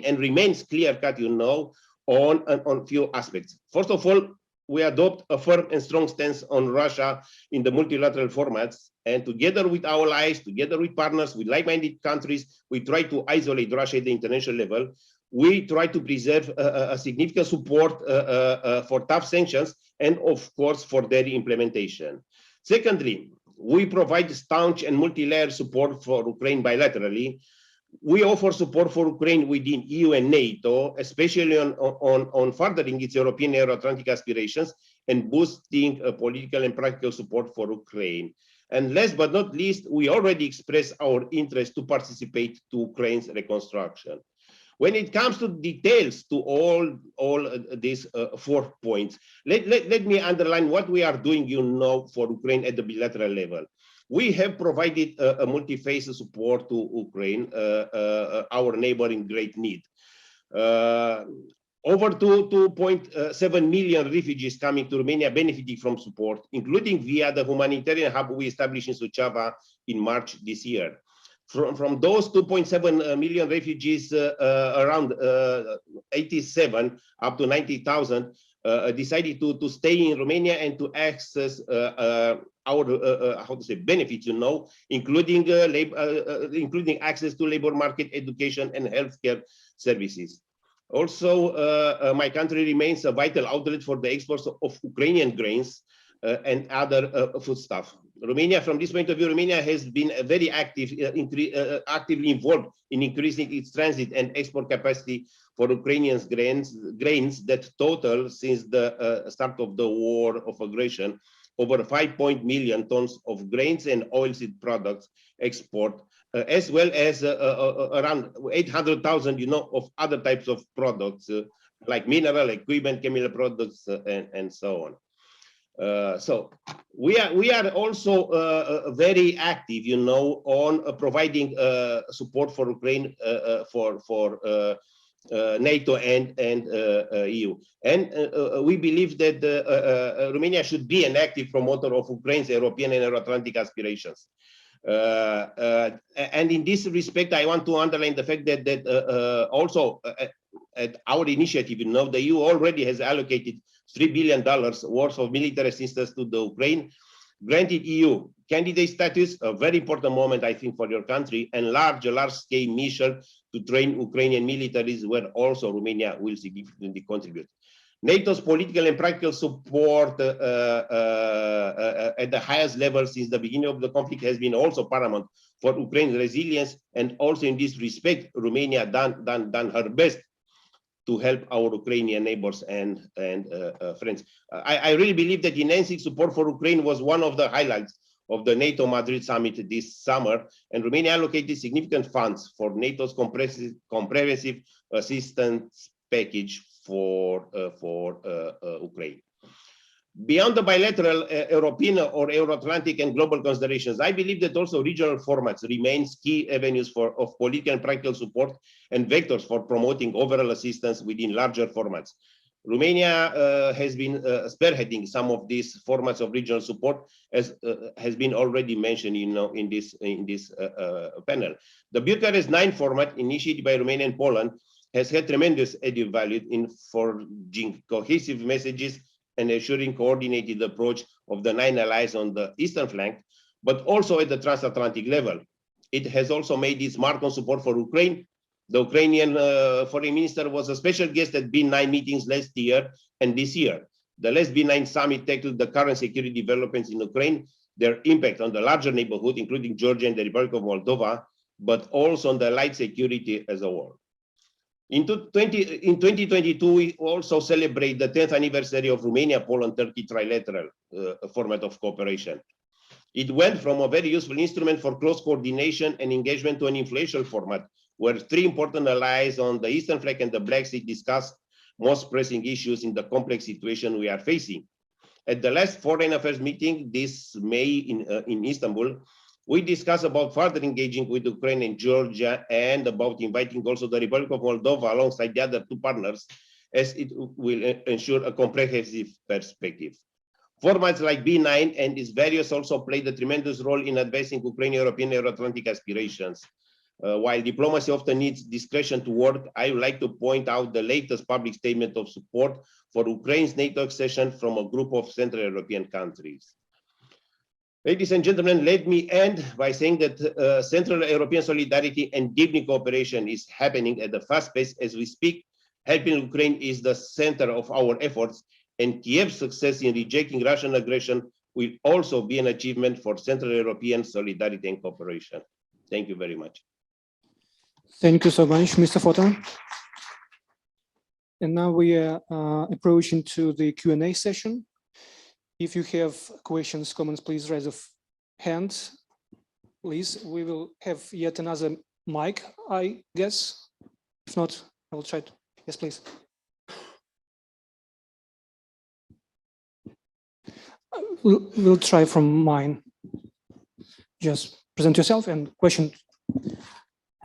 and remains clear-cut, you know, on few aspects. First of all, we adopt a firm and strong stance on Russia in the multilateral formats, and together with our allies, together with partners, with like-minded countries, we try to isolate Russia at the international level. We try to preserve a significant support for tough sanctions and, of course, for their implementation. Secondly, we provide staunch and multi-layered support for Ukraine bilaterally. We offer support for Ukraine within EU and NATO, especially on furthering its European Euro-Atlantic aspirations and boosting political and practical support for Ukraine. And last but not least, we already expressed our interest to participate to Ukraine's reconstruction. When it comes to details to all these 4 points, let me underline what we are doing, you know, for Ukraine at the bilateral level. We have provided a multi-phase support to Ukraine, our neighbor in great need. Over 2.7 million refugees coming to Romania benefiting from support, including via the humanitarian hub we established in Suceava in March this year. From those 2.7 million refugees, around 87 up to 90,000 decided to stay in Romania and to access our benefits, including including access to labor market, education, and healthcare services. Also, my country remains a vital outlet for the exports of Ukrainian grains and other foodstuff. Romania, from this point of view, Romania has been very active, actively involved in increasing its transit and export capacity for Ukrainian grains that total, since the start of the war of aggression, over 5 million tons of grains and oilseed products export, as well as around 800,000, of other types of products like mineral, equipment, chemical products, and so on. So we are also very active, on providing support for Ukraine for NATO and EU. And we believe that Romania should be an active promoter of Ukraine's European and Euro-Atlantic aspirations. And in this respect, I want to underline the fact that also at our initiative, the EU already has allocated $3 billion worth of military assistance to the Ukraine, granted EU candidate status, a very important moment, I think, for your country, and large-scale mission to train Ukrainian militaries, where also Romania will significantly contribute. NATO's political and practical support at the highest level since the beginning of the conflict has been also paramount for Ukraine's resilience, and also in this respect, Romania done her best to help our Ukrainian neighbors and friends. I really believe that enhancing support for Ukraine was one of the highlights of the NATO Madrid summit this summer, and Romania allocated significant funds for NATO's comprehensive assistance package for Ukraine. Beyond the bilateral European or Euro-Atlantic and global considerations, I believe that also regional formats remains key avenues of political and practical support and vectors for promoting overall assistance within larger formats. Romania has been spearheading some of these formats of regional support, as has been already mentioned, in this panel. The Bucharest 9 format, initiated by Romania and Poland, has had tremendous added value in forging cohesive messages and ensuring coordinated approach of the 9 allies on the eastern flank, but also at the transatlantic level. It has also made its mark on support for Ukraine. The Ukrainian foreign minister was a special guest at B9 meetings last year and this year. The last B9 summit tackled the current security developments in Ukraine, their impact on the larger neighborhood, including Georgia and the Republic of Moldova, but also on the allied security as a whole. In 2022, we also celebrate the 10th anniversary of Romania-Poland-Turkey trilateral format of cooperation. It went from a very useful instrument for close coordination and engagement to an influential format, where 3 important allies on the eastern flank and the Black Sea discussed most pressing issues in the complex situation we are facing. At the last Foreign Affairs meeting this May in Istanbul, we discussed about further engaging with Ukraine and Georgia, and about inviting also the Republic of Moldova alongside the other 2 partners, as it will ensure a comprehensive perspective. Formats like B9 and its various also played a tremendous role in advancing Ukrainian European Euro-Atlantic aspirations. While diplomacy often needs discretion to work, I would like to point out the latest public statement of support for Ukraine's NATO accession from a group of Central European countries. Ladies and gentlemen, let me end by saying that Central European solidarity and deepening cooperation is happening at a fast pace as we speak. Helping Ukraine is the center of our efforts, and Kiev's success in rejecting Russian aggression will also be an achievement for Central European solidarity and cooperation. Thank you very much. Thank you so much, Mr. Fota. And now we are approaching to the Q&A session. If you have questions, comments, please raise a hand. Please, we will have yet another mic, I guess. If not, I will try to. Yes, please. We'll try from mine. Just present yourself and question.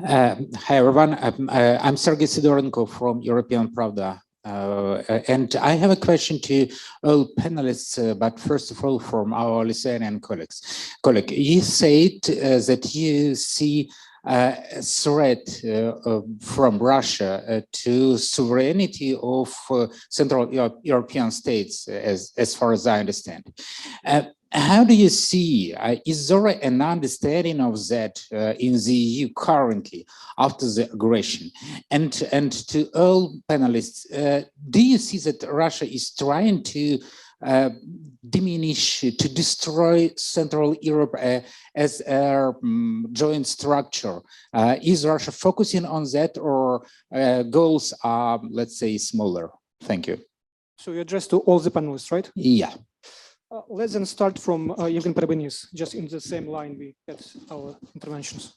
Hi, everyone. I'm Sergey Sidorenko from European Pravda. And I have a question to all panelists, but first of all, from our Lithuanian colleague, you said that you see threat from Russia to sovereignty of Central European states, as far as I understand. How do you see, is there an understanding of that in the EU currently after the aggression? And to all panelists, do you see that Russia is trying to diminish, to destroy Central Europe as a joint structure? Is Russia focusing on that, or goals are, let's say, smaller? Thank you. So you address to all the panelists, right? Yeah. Let's then start from Yevhen Perebyinis, just in the same line we had our interventions.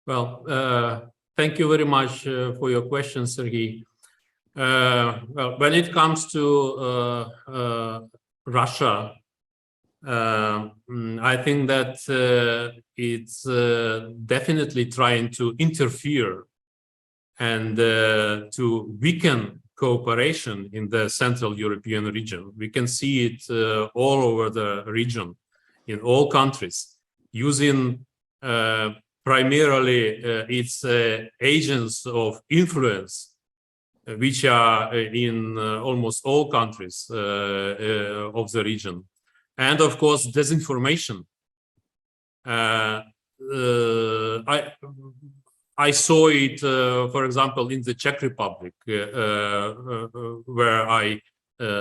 Well, thank you very much for your question, Sergey. Well, when it comes to Russia, I think that it's definitely trying to interfere and to weaken cooperation in the Central European region. We can see it all over the region, in all countries, using primarily its agents of influence, which are in almost all countries of the region. And of course, disinformation. I saw it, for example, in the Czech Republic, where I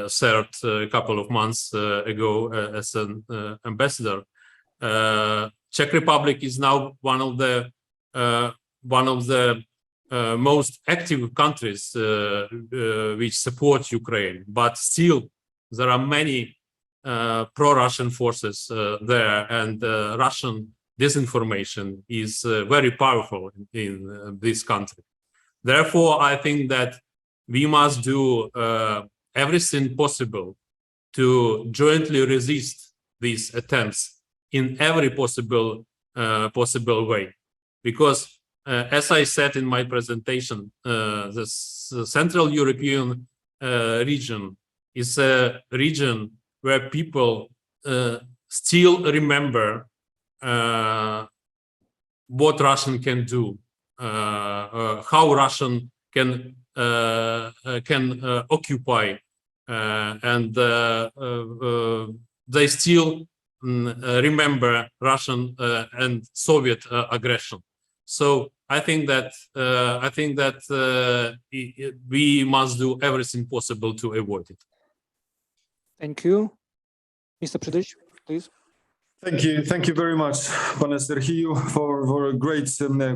served a couple of months ago as an ambassador. Czech Republic is now one of the most active countries which support Ukraine, but still there are many pro-Russian forces there, and Russian disinformation is very powerful in this country. Therefore, I think that we must do everything possible to jointly resist these attempts in every possible way, because as I said in my presentation, the Central European region is a region where people still remember what Russian can do, how Russian can occupy, and they still remember Russian and Soviet aggression. So I think that we must do everything possible to avoid it. Thank you. Mr. Przydacz, please. Thank you very much, Pane Serhiu, for a great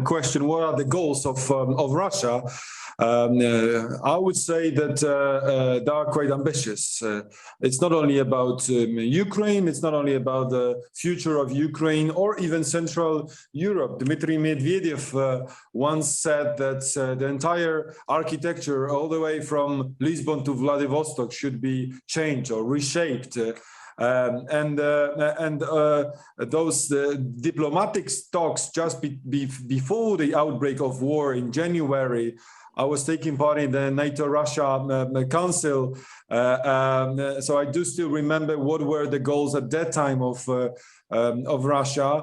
question. What are the goals of Russia? I would say that they are quite ambitious. It's not only about Ukraine, it's not only about the future of Ukraine or even Central Europe. Dmitry Medvedev once said that the entire architecture all the way from Lisbon to Vladivostok should be changed or reshaped. Those diplomatic talks just before the outbreak of war in January, I was taking part in the NATO-Russia Council, so I do still remember what were the goals at that time of Russia.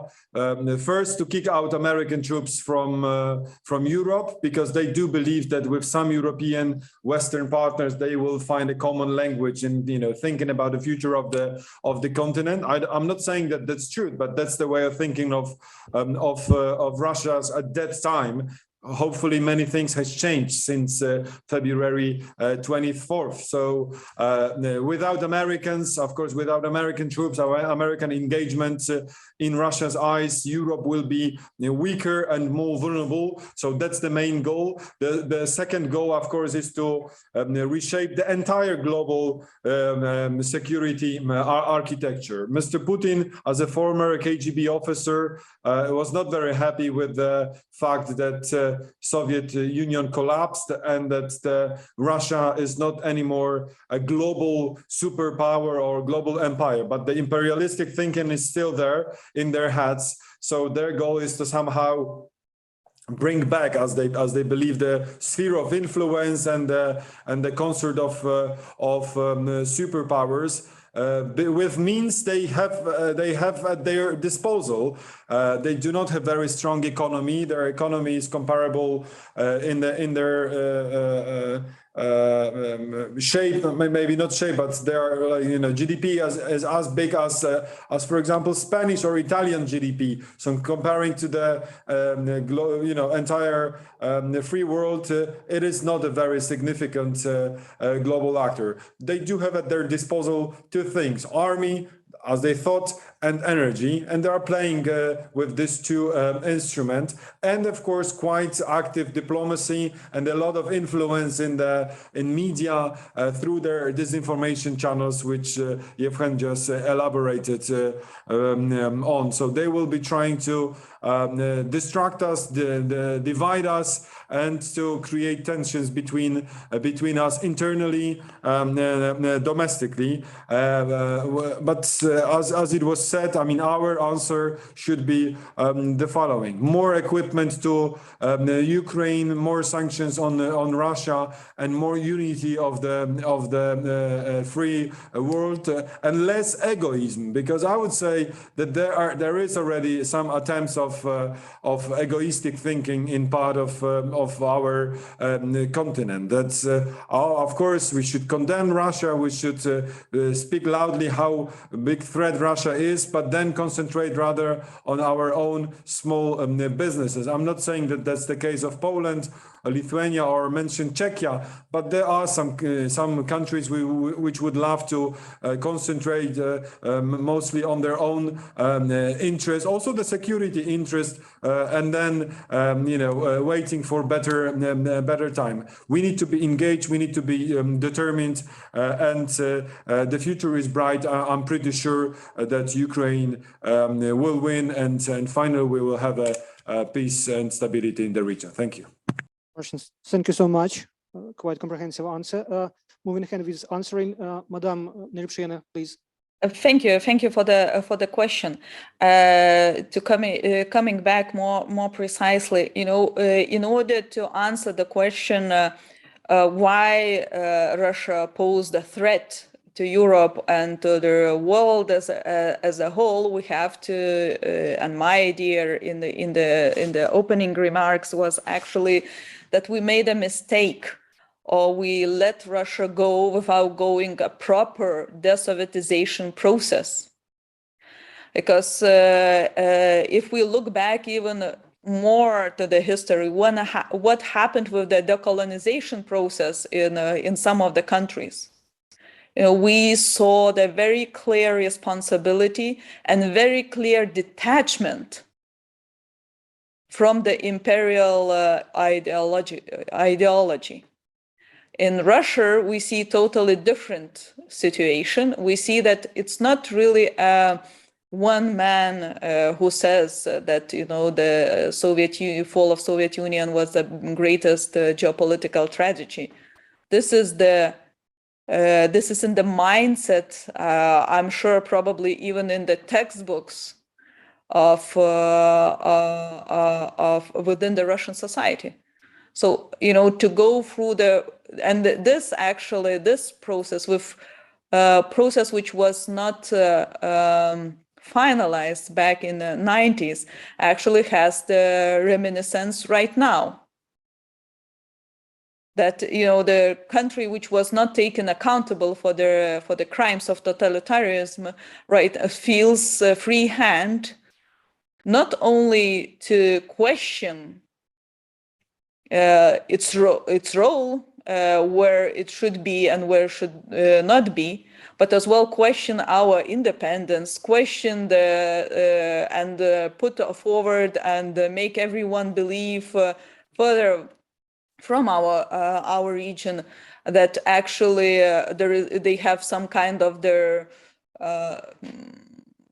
First, to kick out American troops from Europe, because they do believe that with some European Western partners they will find a common language in thinking about the future of the continent. I'm not saying that that's true, but that's the way of thinking of Russia's at that time. Hopefully many things has changed since February 24th. So without Americans, of course, without American troops, our American engagement in Russia's eyes, Europe will be weaker and more vulnerable. So that's the main goal. The second goal, of course, is to reshape the entire global security architecture. Mr. Putin, as a former KGB officer, was not very happy with the fact that Soviet Union collapsed and that Russia is not anymore a global superpower or global empire, but the imperialistic thinking is still there in their heads. So their goal is to somehow bring back, as they believe, the sphere of influence and the concert of superpowers. With means they have at their disposal. They do not have very strong economy. Their economy is comparable in their shape, maybe not shape, but their GDP as big as for example Spanish or Italian GDP. So comparing to the entire free world, it is not a very significant global actor. They do have at their disposal two things: army, as they thought, and energy, and they are playing with these two instruments, and of course quite active diplomacy and a lot of influence in media through their disinformation channels, which Yevhen just elaborated on. So they will be trying to distract us, divide us, and to create tensions between us internally, domestically. But as it was said, I mean, our answer should be the following: more equipment to Ukraine, more sanctions on Russia, and more unity of the free world, and less egoism. Because I would say that there is already some attempts of egoistic thinking in part of our continent. That's of course we should condemn Russia. We should speak loudly how big threat Russia is, but then concentrate rather on our own small businesses. I'm not saying that that's the case of Poland, Lithuania, or mentioned Czechia, but there are some countries which would love to concentrate mostly on their own interests, also the security interest, and then waiting for better time. We need to be engaged. We need to be determined, and the future is bright. I'm pretty sure that Ukraine will win, and finally we will have a peace and stability in the region. Thank you. Marcin, thank you so much. Quite comprehensive answer. Moving ahead with answering, Madam Neliupšienė, please. Thank you for the question. Coming back more precisely, in order to answer the question why Russia posed a threat to Europe and to the world as a whole, we have to. And my idea in the opening remarks was actually that we made a mistake, or we let Russia go without going a proper desovietization process. Because if we look back even more to the history, what happened with the decolonization process in some of the countries, we saw the very clear responsibility and very clear detachment from the imperial ideology. In Russia, we see totally different situation. We see that it's not really one man who says that the fall of Soviet Union was the greatest geopolitical tragedy. This is in the mindset. I'm sure probably even in the textbooks of within the Russian society. So to go through this process which was not finalized back in the 90s actually has the reminiscence right now. That the country which was not taken accountable for the crimes of totalitarianism, right, feels free hand, not only to question its role, where it should be and where it should not be, but as well question our independence, question and put forward and make everyone believe further from our region that actually they have some kind of their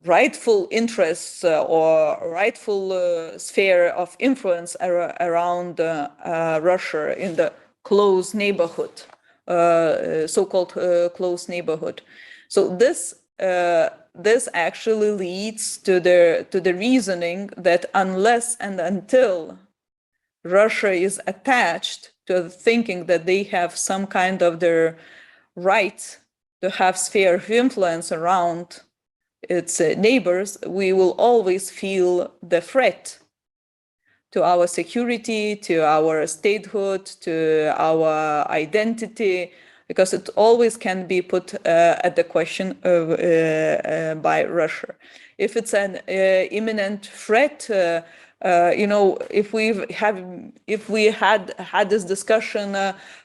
rightful interests or rightful sphere of influence around Russia in the close neighborhood, so-called close neighborhood. So this actually leads to the reasoning that unless and until Russia is attached to the thinking that they have some kind of their right to have sphere of influence around its neighbors, we will always feel the threat to our security, to our statehood, to our identity, because it always can be put at the question by Russia. If it's an imminent threat, if we had this discussion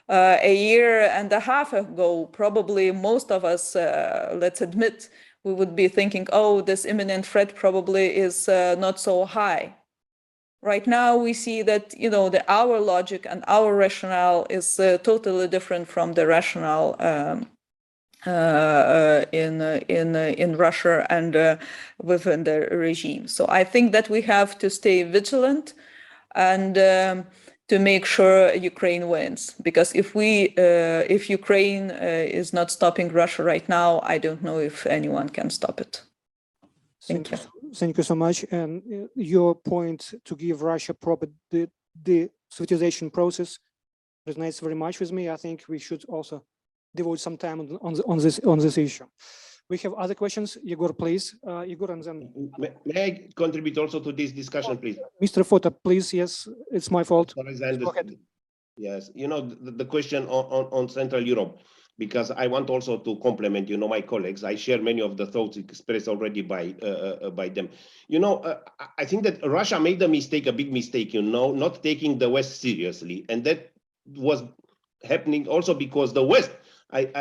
a year and a half ago, probably most of us, let's admit, we would be thinking, oh, this imminent threat probably is not so high. Right now, we see that our logic and our rationale is totally different from the rationale in Russia and within the regime. So I think that we have to stay vigilant and to make sure Ukraine wins. Because if Ukraine is not stopping Russia right now, I don't know if anyone can stop it. Thank you. Thank you so much. And your point to give Russia proper the Sovietization process resonates very much with me. I think we should also devote some time on this issue. We have other questions. Igor, please. Igor, and then may I contribute also to this discussion, please? Mr. Fota, please. Yes, it's my fault. Go ahead. Yes, the question on Central Europe, because I want also to compliment, my colleagues. I share many of the thoughts expressed already by them. I think that Russia made a big mistake, not taking the West seriously. And that was happening also because the West,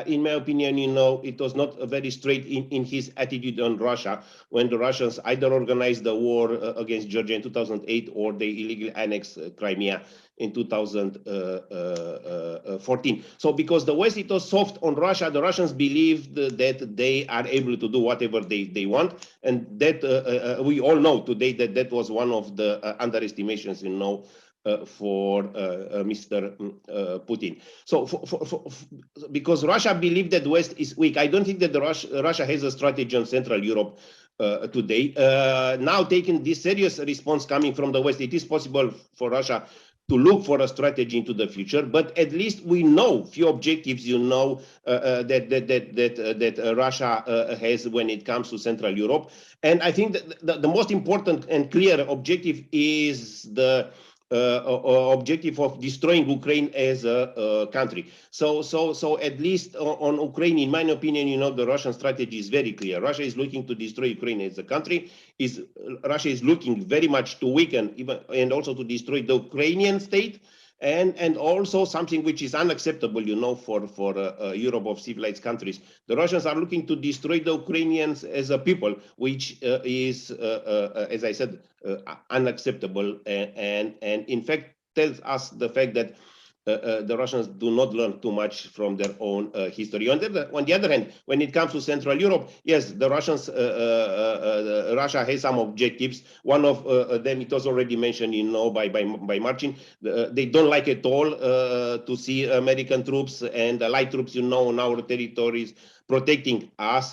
in my opinion, it was not very straight in his attitude on Russia when the Russians either organized the war against Georgia in 2008 or they illegally annexed Crimea in 2014. So because the West, it was soft on Russia, the Russians believed that they are able to do whatever they want. And that we all know today that was one of the underestimations, for Mr. Putin. So because Russia believed that the West is weak, I don't think that Russia has a strategy on Central Europe today. Now taking this serious response coming from the West, it is possible for Russia to look for a strategy into the future, but at least we know few objectives, that Russia has when it comes to Central Europe. And I think that the most important and clear objective is the objective of destroying Ukraine as a country. So at least on Ukraine, in my opinion, the Russian strategy is very clear. Russia is looking to destroy Ukraine as a country. Russia is looking very much to weaken and also to destroy the Ukrainian state. And also something which is unacceptable, for Europe of civilized countries. The Russians are looking to destroy the Ukrainians as a people, which is, as I said, unacceptable. And in fact, tells us the fact that the Russians do not learn too much from their own history. On the other hand, when it comes to Central Europe, yes, the Russians, Russia has some objectives. One of them, it was already mentioned, by Marcin. They don't like at all to see American troops and light troops, on our territories protecting us.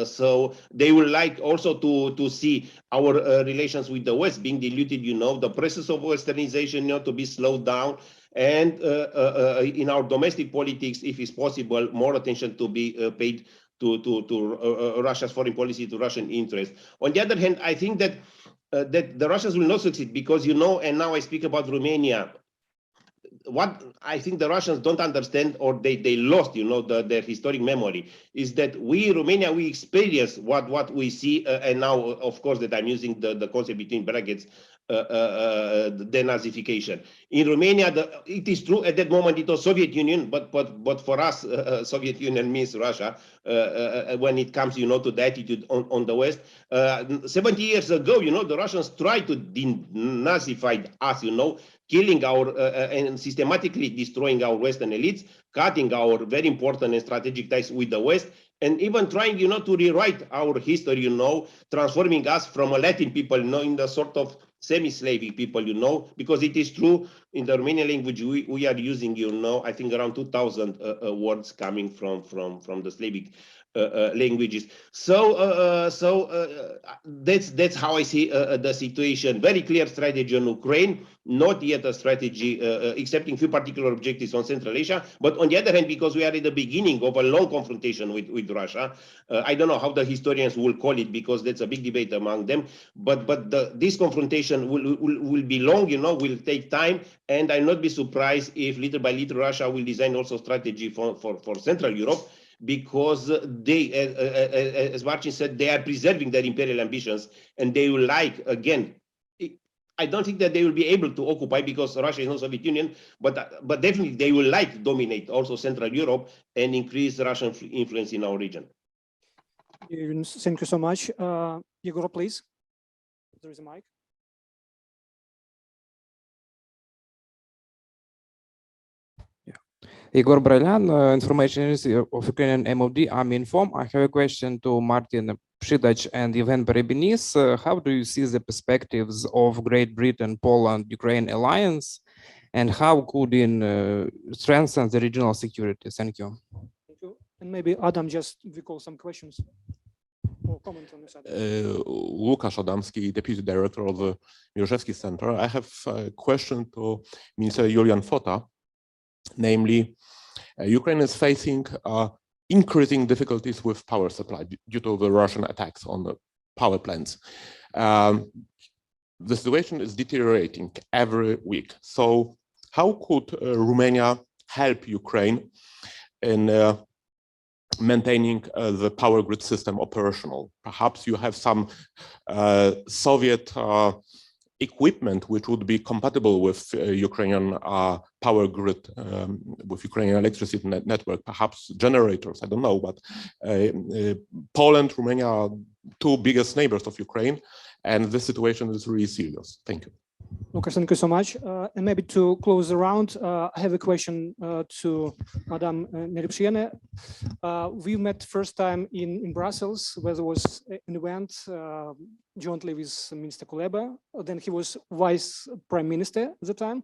So they would like also to see our relations with the West being diluted, the process of westernization, to be slowed down. And in our domestic politics, if it's possible, more attention to be paid to Russia's foreign policy, to Russian interests. On the other hand, I think that the Russians will not succeed because, and now I speak about Romania, what I think the Russians don't understand, or they lost, their historic memory, is that Romania, we experience what we see, and now, of course, that I'm using the concept between brackets, denazification. In Romania, it is true at that moment it was Soviet Union, but for us, Soviet Union means Russia when it comes, to the attitude on the West. 70 years ago, the Russians tried to denazify us, killing our and systematically destroying our Western elites, cutting our very important and strategic ties with the West, and even trying, to rewrite our history, transforming us from a Latin people, in the sort of semi-Slavic people, because it is true in the Romanian language we are using, I think around 2,000 words coming from the Slavic languages. So that's how I see the situation. Very clear strategy on Ukraine, not yet a strategy accepting few particular objectives on Central Asia. But on the other hand, because we are at the beginning of a long confrontation with Russia, I don't know how the historians will call it, because that's a big debate among them. But this confrontation will be long, will take time, and I'll not be surprised if little by little Russia will design also strategy for Central Europe, because they, as Marcin said, they are preserving their imperial ambitions, and they will like, again, I don't think that they will be able to occupy, because Russia is not Soviet Union, but definitely they will like to dominate also Central Europe and increase Russian influence in our region. Thank you so much. Igor, please. There is a mic. Igor Brailan, Information Agency of Ukrainian MOD, I'm informed. I have a question to Marcin, Przydacz, and Yevhen Perebyinis. How do you see the perspectives of Great Britain, Poland, Ukraine alliance, and how could it strengthen the regional security? Thank you. Thank you. And maybe Adam, just recall some questions or comment on this. Łukasz Adamski, Deputy Director of the Mieroszewski Center. I have a question to Minister Iulian Fota. Namely, Ukraine is facing increasing difficulties with power supply due to the Russian attacks on the power plants. The situation is deteriorating every week. So how could Romania help Ukraine in maintaining the power grid system operational? Perhaps you have some Soviet equipment which would be compatible with Ukrainian power grid, with Ukrainian electricity network, perhaps generators, I don't know, but Poland, Romania are two biggest neighbors of Ukraine, and this situation is really serious. Thank you. Lucas, thank you so much. And maybe to close the round, I have a question to Madame Neliupšienė. We met first time in Brussels, where there was an event jointly with Minister Kuleba. Then he was Vice Prime Minister at the time,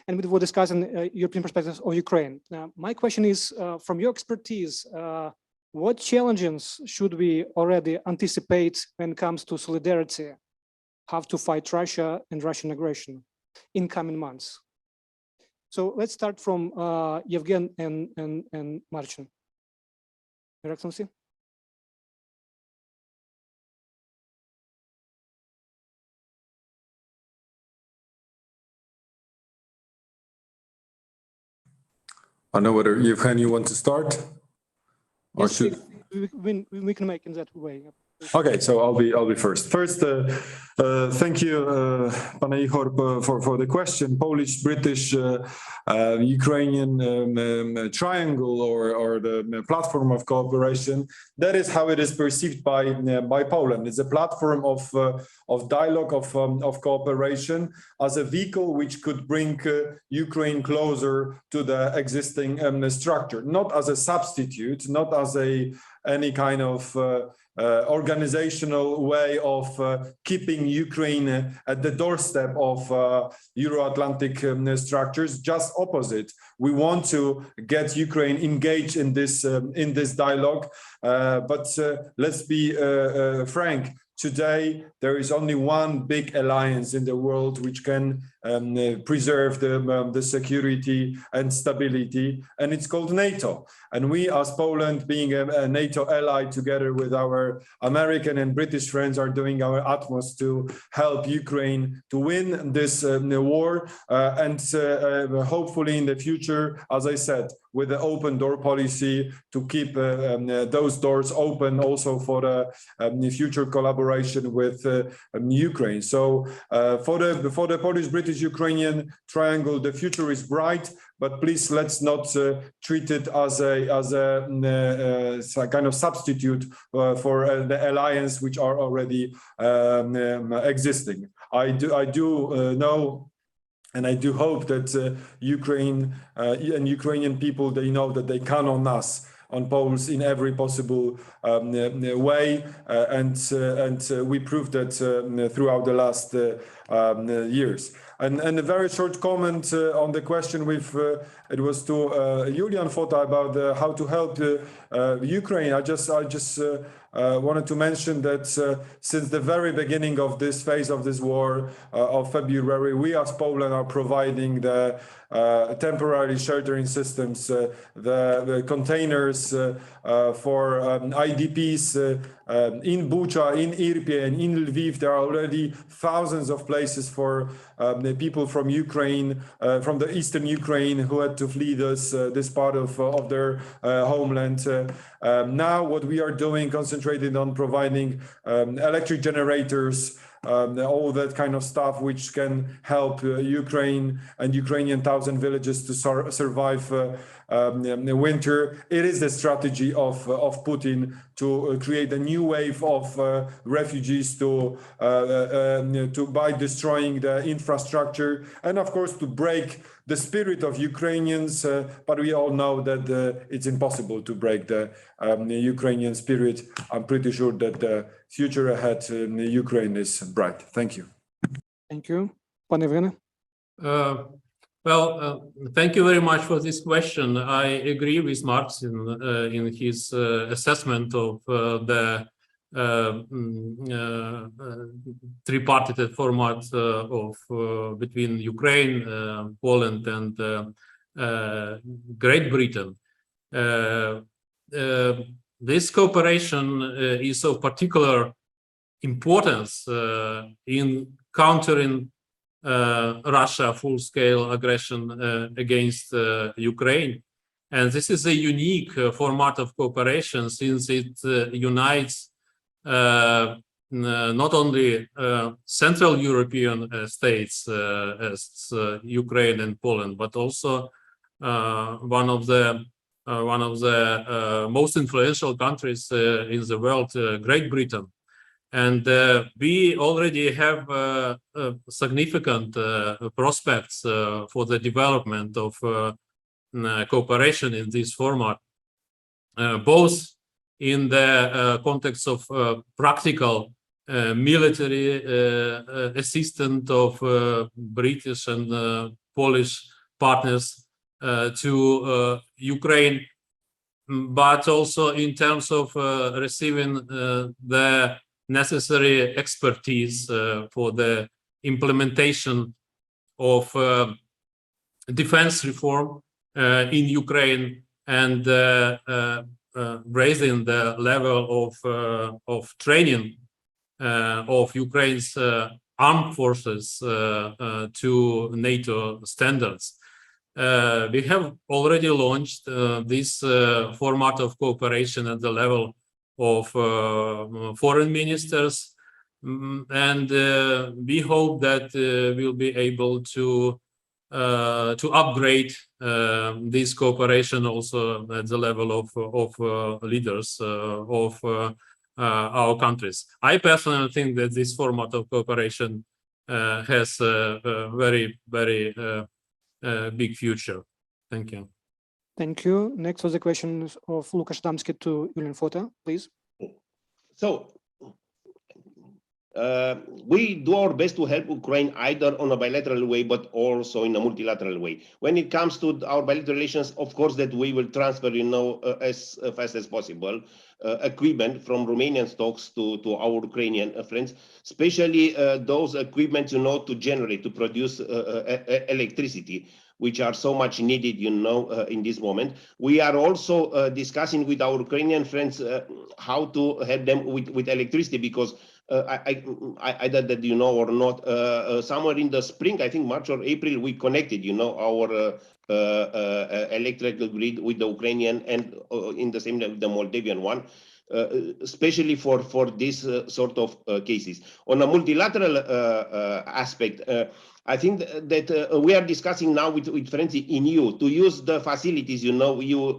and we were discussing European perspectives of Ukraine. Now, my question is, from your expertise, what challenges should we already anticipate when it comes to solidarity? How to fight Russia and Russian aggression in coming months? So let's start from Yevhen and Marcin. Your Excellency. I don't know whether Yevhen, you want to start, or yes, should we can make in that way. Okay, so I'll be first. First, thank you, Pane Igor, for the question. Polish, British, Ukrainian triangle or the platform of cooperation. That is how it is perceived by Poland. It's a platform of dialogue, of cooperation, as a vehicle which could bring Ukraine closer to the existing structure, not as a substitute, not as any kind of organizational way of keeping Ukraine at the doorstep of Euro-Atlantic structures. Just opposite. We want to get Ukraine engaged in this dialogue. But let's be frank. Today, there is only one big alliance in the world which can preserve the security and stability, and it's called NATO. And we, as Poland, being a NATO ally, together with our American and British friends, are doing our utmost to help Ukraine to win this war, and hopefully in the future, as I said, with the open door policy, to keep those doors open also for the future collaboration with Ukraine. So for the Polish-British-Ukrainian triangle, the future is bright, but please let's not treat it as a kind of substitute for the alliance which are already existing. I do know, and I do hope that Ukraine and Ukrainian people, they know that they count on us, on Poles, in every possible way, and we proved that throughout the last years. And a very short comment on the question with it was to Iulian Fota about how to help Ukraine. I just wanted to mention that since the very beginning of this phase of this war of February, we as Poland are providing the temporary sheltering systems, the containers for IDPs in Bucha, in Irpin, in Lviv. There are already thousands of places for the people from Ukraine, from the eastern Ukraine, who had to flee this part of their homeland. Now what we are doing, concentrated on providing electric generators, all that kind of stuff which can help Ukraine and Ukrainian towns and villages to survive the winter. It is the strategy of Putin to create a new wave of refugees by destroying the infrastructure, and of course to break the spirit of Ukrainians. But we all know that it's impossible to break the Ukrainian spirit. I'm pretty sure that the future ahead in Ukraine is bright. Thank you. Thank you. Pan Yevhen. Thank you very much for this question. I agree with Marcin in his assessment of the tripartite format between Ukraine, Poland, and Great Britain. This cooperation is of particular importance in countering Russia full-scale aggression against Ukraine. And this is a unique format of cooperation, since it unites not only Central European states as Ukraine and Poland, but also one of the most influential countries in the world, Great Britain. And we already have significant prospects for the development of cooperation in this format, both in the context of practical military assistance of British and Polish partners to Ukraine, but also in terms of receiving the necessary expertise for the implementation of defense reform in Ukraine, and raising the level of training of Ukraine's armed forces to NATO standards. We have already launched this format of cooperation at the level of foreign ministers, and we hope that we'll be able to upgrade this cooperation also at the level of leaders of our countries. I personally think that this format of cooperation has a very, very big future. Thank you. Thank you. Next was the question of Łukasz Adamski to Iulian Fota, please. So we do our best to help Ukraine either on a bilateral way, but also in a multilateral way. When it comes to our bilateral relations, of course, that we will transfer, as fast as possible, equipment from Romanian stocks to our Ukrainian friends, especially those equipment, to generate, to produce electricity, which are so much needed, in this moment. We are also discussing with our Ukrainian friends how to help them with electricity, because I don't that or not, somewhere in the spring, I think March or April, we connected, our electrical grid with the Ukrainian and in the same the Moldavian one, especially for this sort of cases. On a multilateral aspect, I think that we are discussing now with friends in EU to use the facilities, EU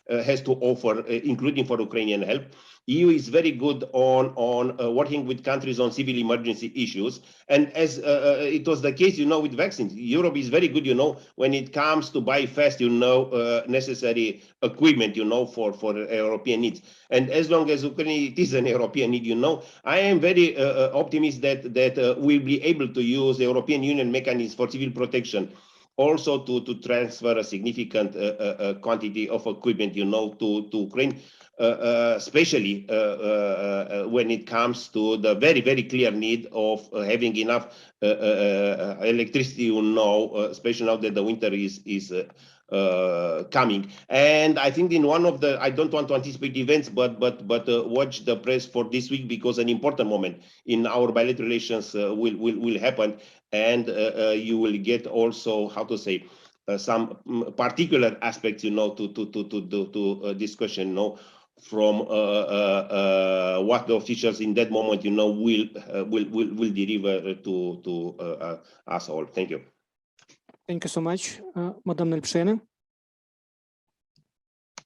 has to offer, including for Ukrainian help. EU is very good on working with countries on civil emergency issues. And as it was the case, with vaccines, Europe is very good, when it comes to buy fast, necessary equipment, for European needs. And as long as Ukraine is an European need, I am very optimistic that we'll be able to use the European Union mechanism for civil protection, also to transfer a significant quantity of equipment, to Ukraine, especially when it comes to the very, very clear need of having enough electricity, especially now that the winter is coming. And I think in one of the, I don't want to anticipate events, but watch the press for this week, because an important moment in our bilateral relations will happen, and you will get also, how to say, some particular aspects, to discussion, from what the officials in that moment, will deliver to us all. Thank you. Thank you so much, Madam Neliupšienė.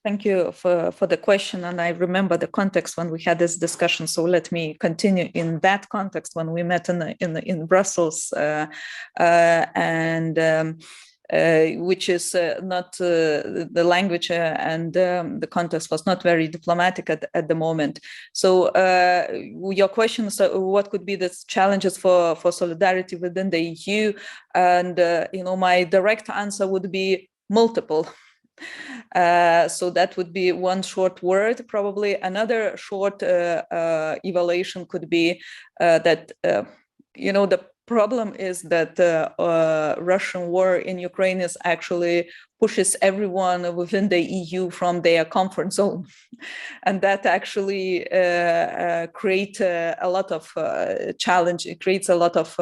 Thank you for the question, and I remember the context when we had this discussion. So let me continue in that context when we met in Brussels, which is not the language and the context was not very diplomatic at the moment. So your question is, what could be the challenges for solidarity within the EU? And my direct answer would be multiple. So that would be one short word. Probably another short evaluation could be that the problem is that Russian war in Ukraine is actually pushes everyone within the EU from their comfort zone, and that actually creates a lot of challenge. It creates a lot of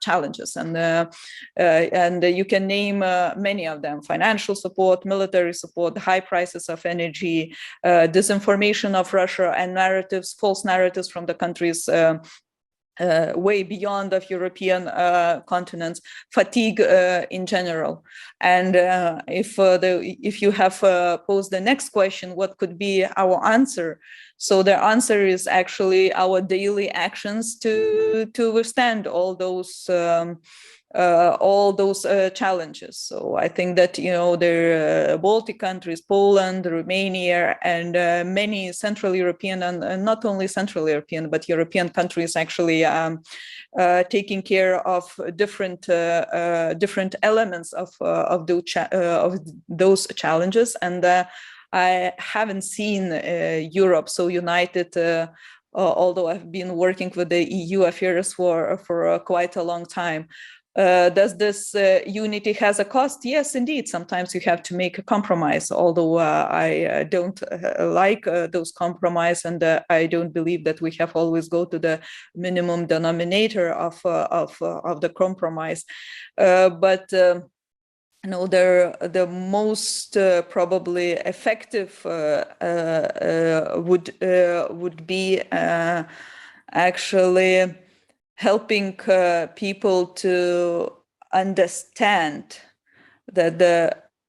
challenges, and you can name many of them: financial support, military support, high prices of energy, disinformation of Russia, and narratives, false narratives from the countries way beyond of European continents, fatigue in general. And if you have posed the next question, what could be our answer? So the answer is actually our daily actions to withstand all those challenges. So I think that the Baltic countries, Poland, Romania, and many Central European and not only Central European but European countries actually taking care of different elements of those challenges. And I haven't seen Europe so united. Although I've been working with the EU affairs for quite a long time. Does this unity has a cost? Yes, indeed. Sometimes you have to make a compromise, although I don't like those compromises, and I don't believe that we have always go to the minimum denominator of the compromise. But the most probably effective would be actually helping people to understand that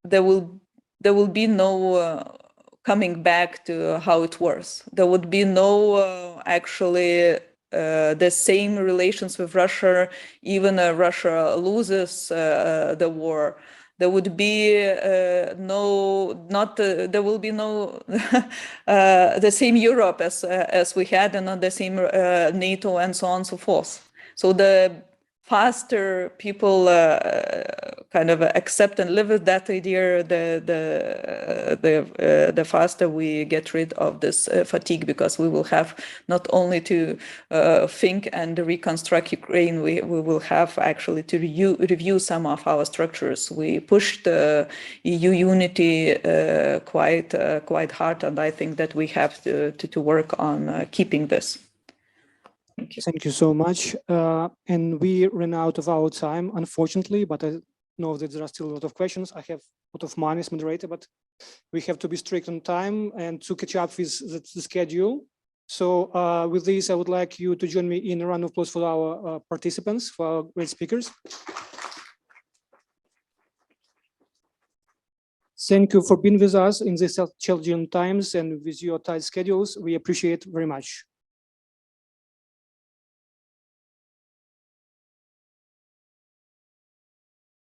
there will be no coming back to how it was. There would be no actually the same relations with Russia, even if Russia loses the war. There would be there will be no the same Europe as we had, and not the same NATO and so on and so forth. So the faster people kind of accept and live with that idea, the faster we get rid of this fatigue, because we will have not only to think and reconstruct Ukraine, we will have actually to review some of our structures. We pushed the EU unity quite hard, and I think that we have to work on keeping this. Thank you. Thank you so much. And we ran out of our time, unfortunately, but I know that there are still a lot of questions. I have a lot of money as moderator, but we have to be strict on time and to catch up with the schedule. So with this, I would like you to join me in a round of applause for our participants, for our great speakers. Thank you for being with us in these challenging times and with your tight schedules. We appreciate it very much.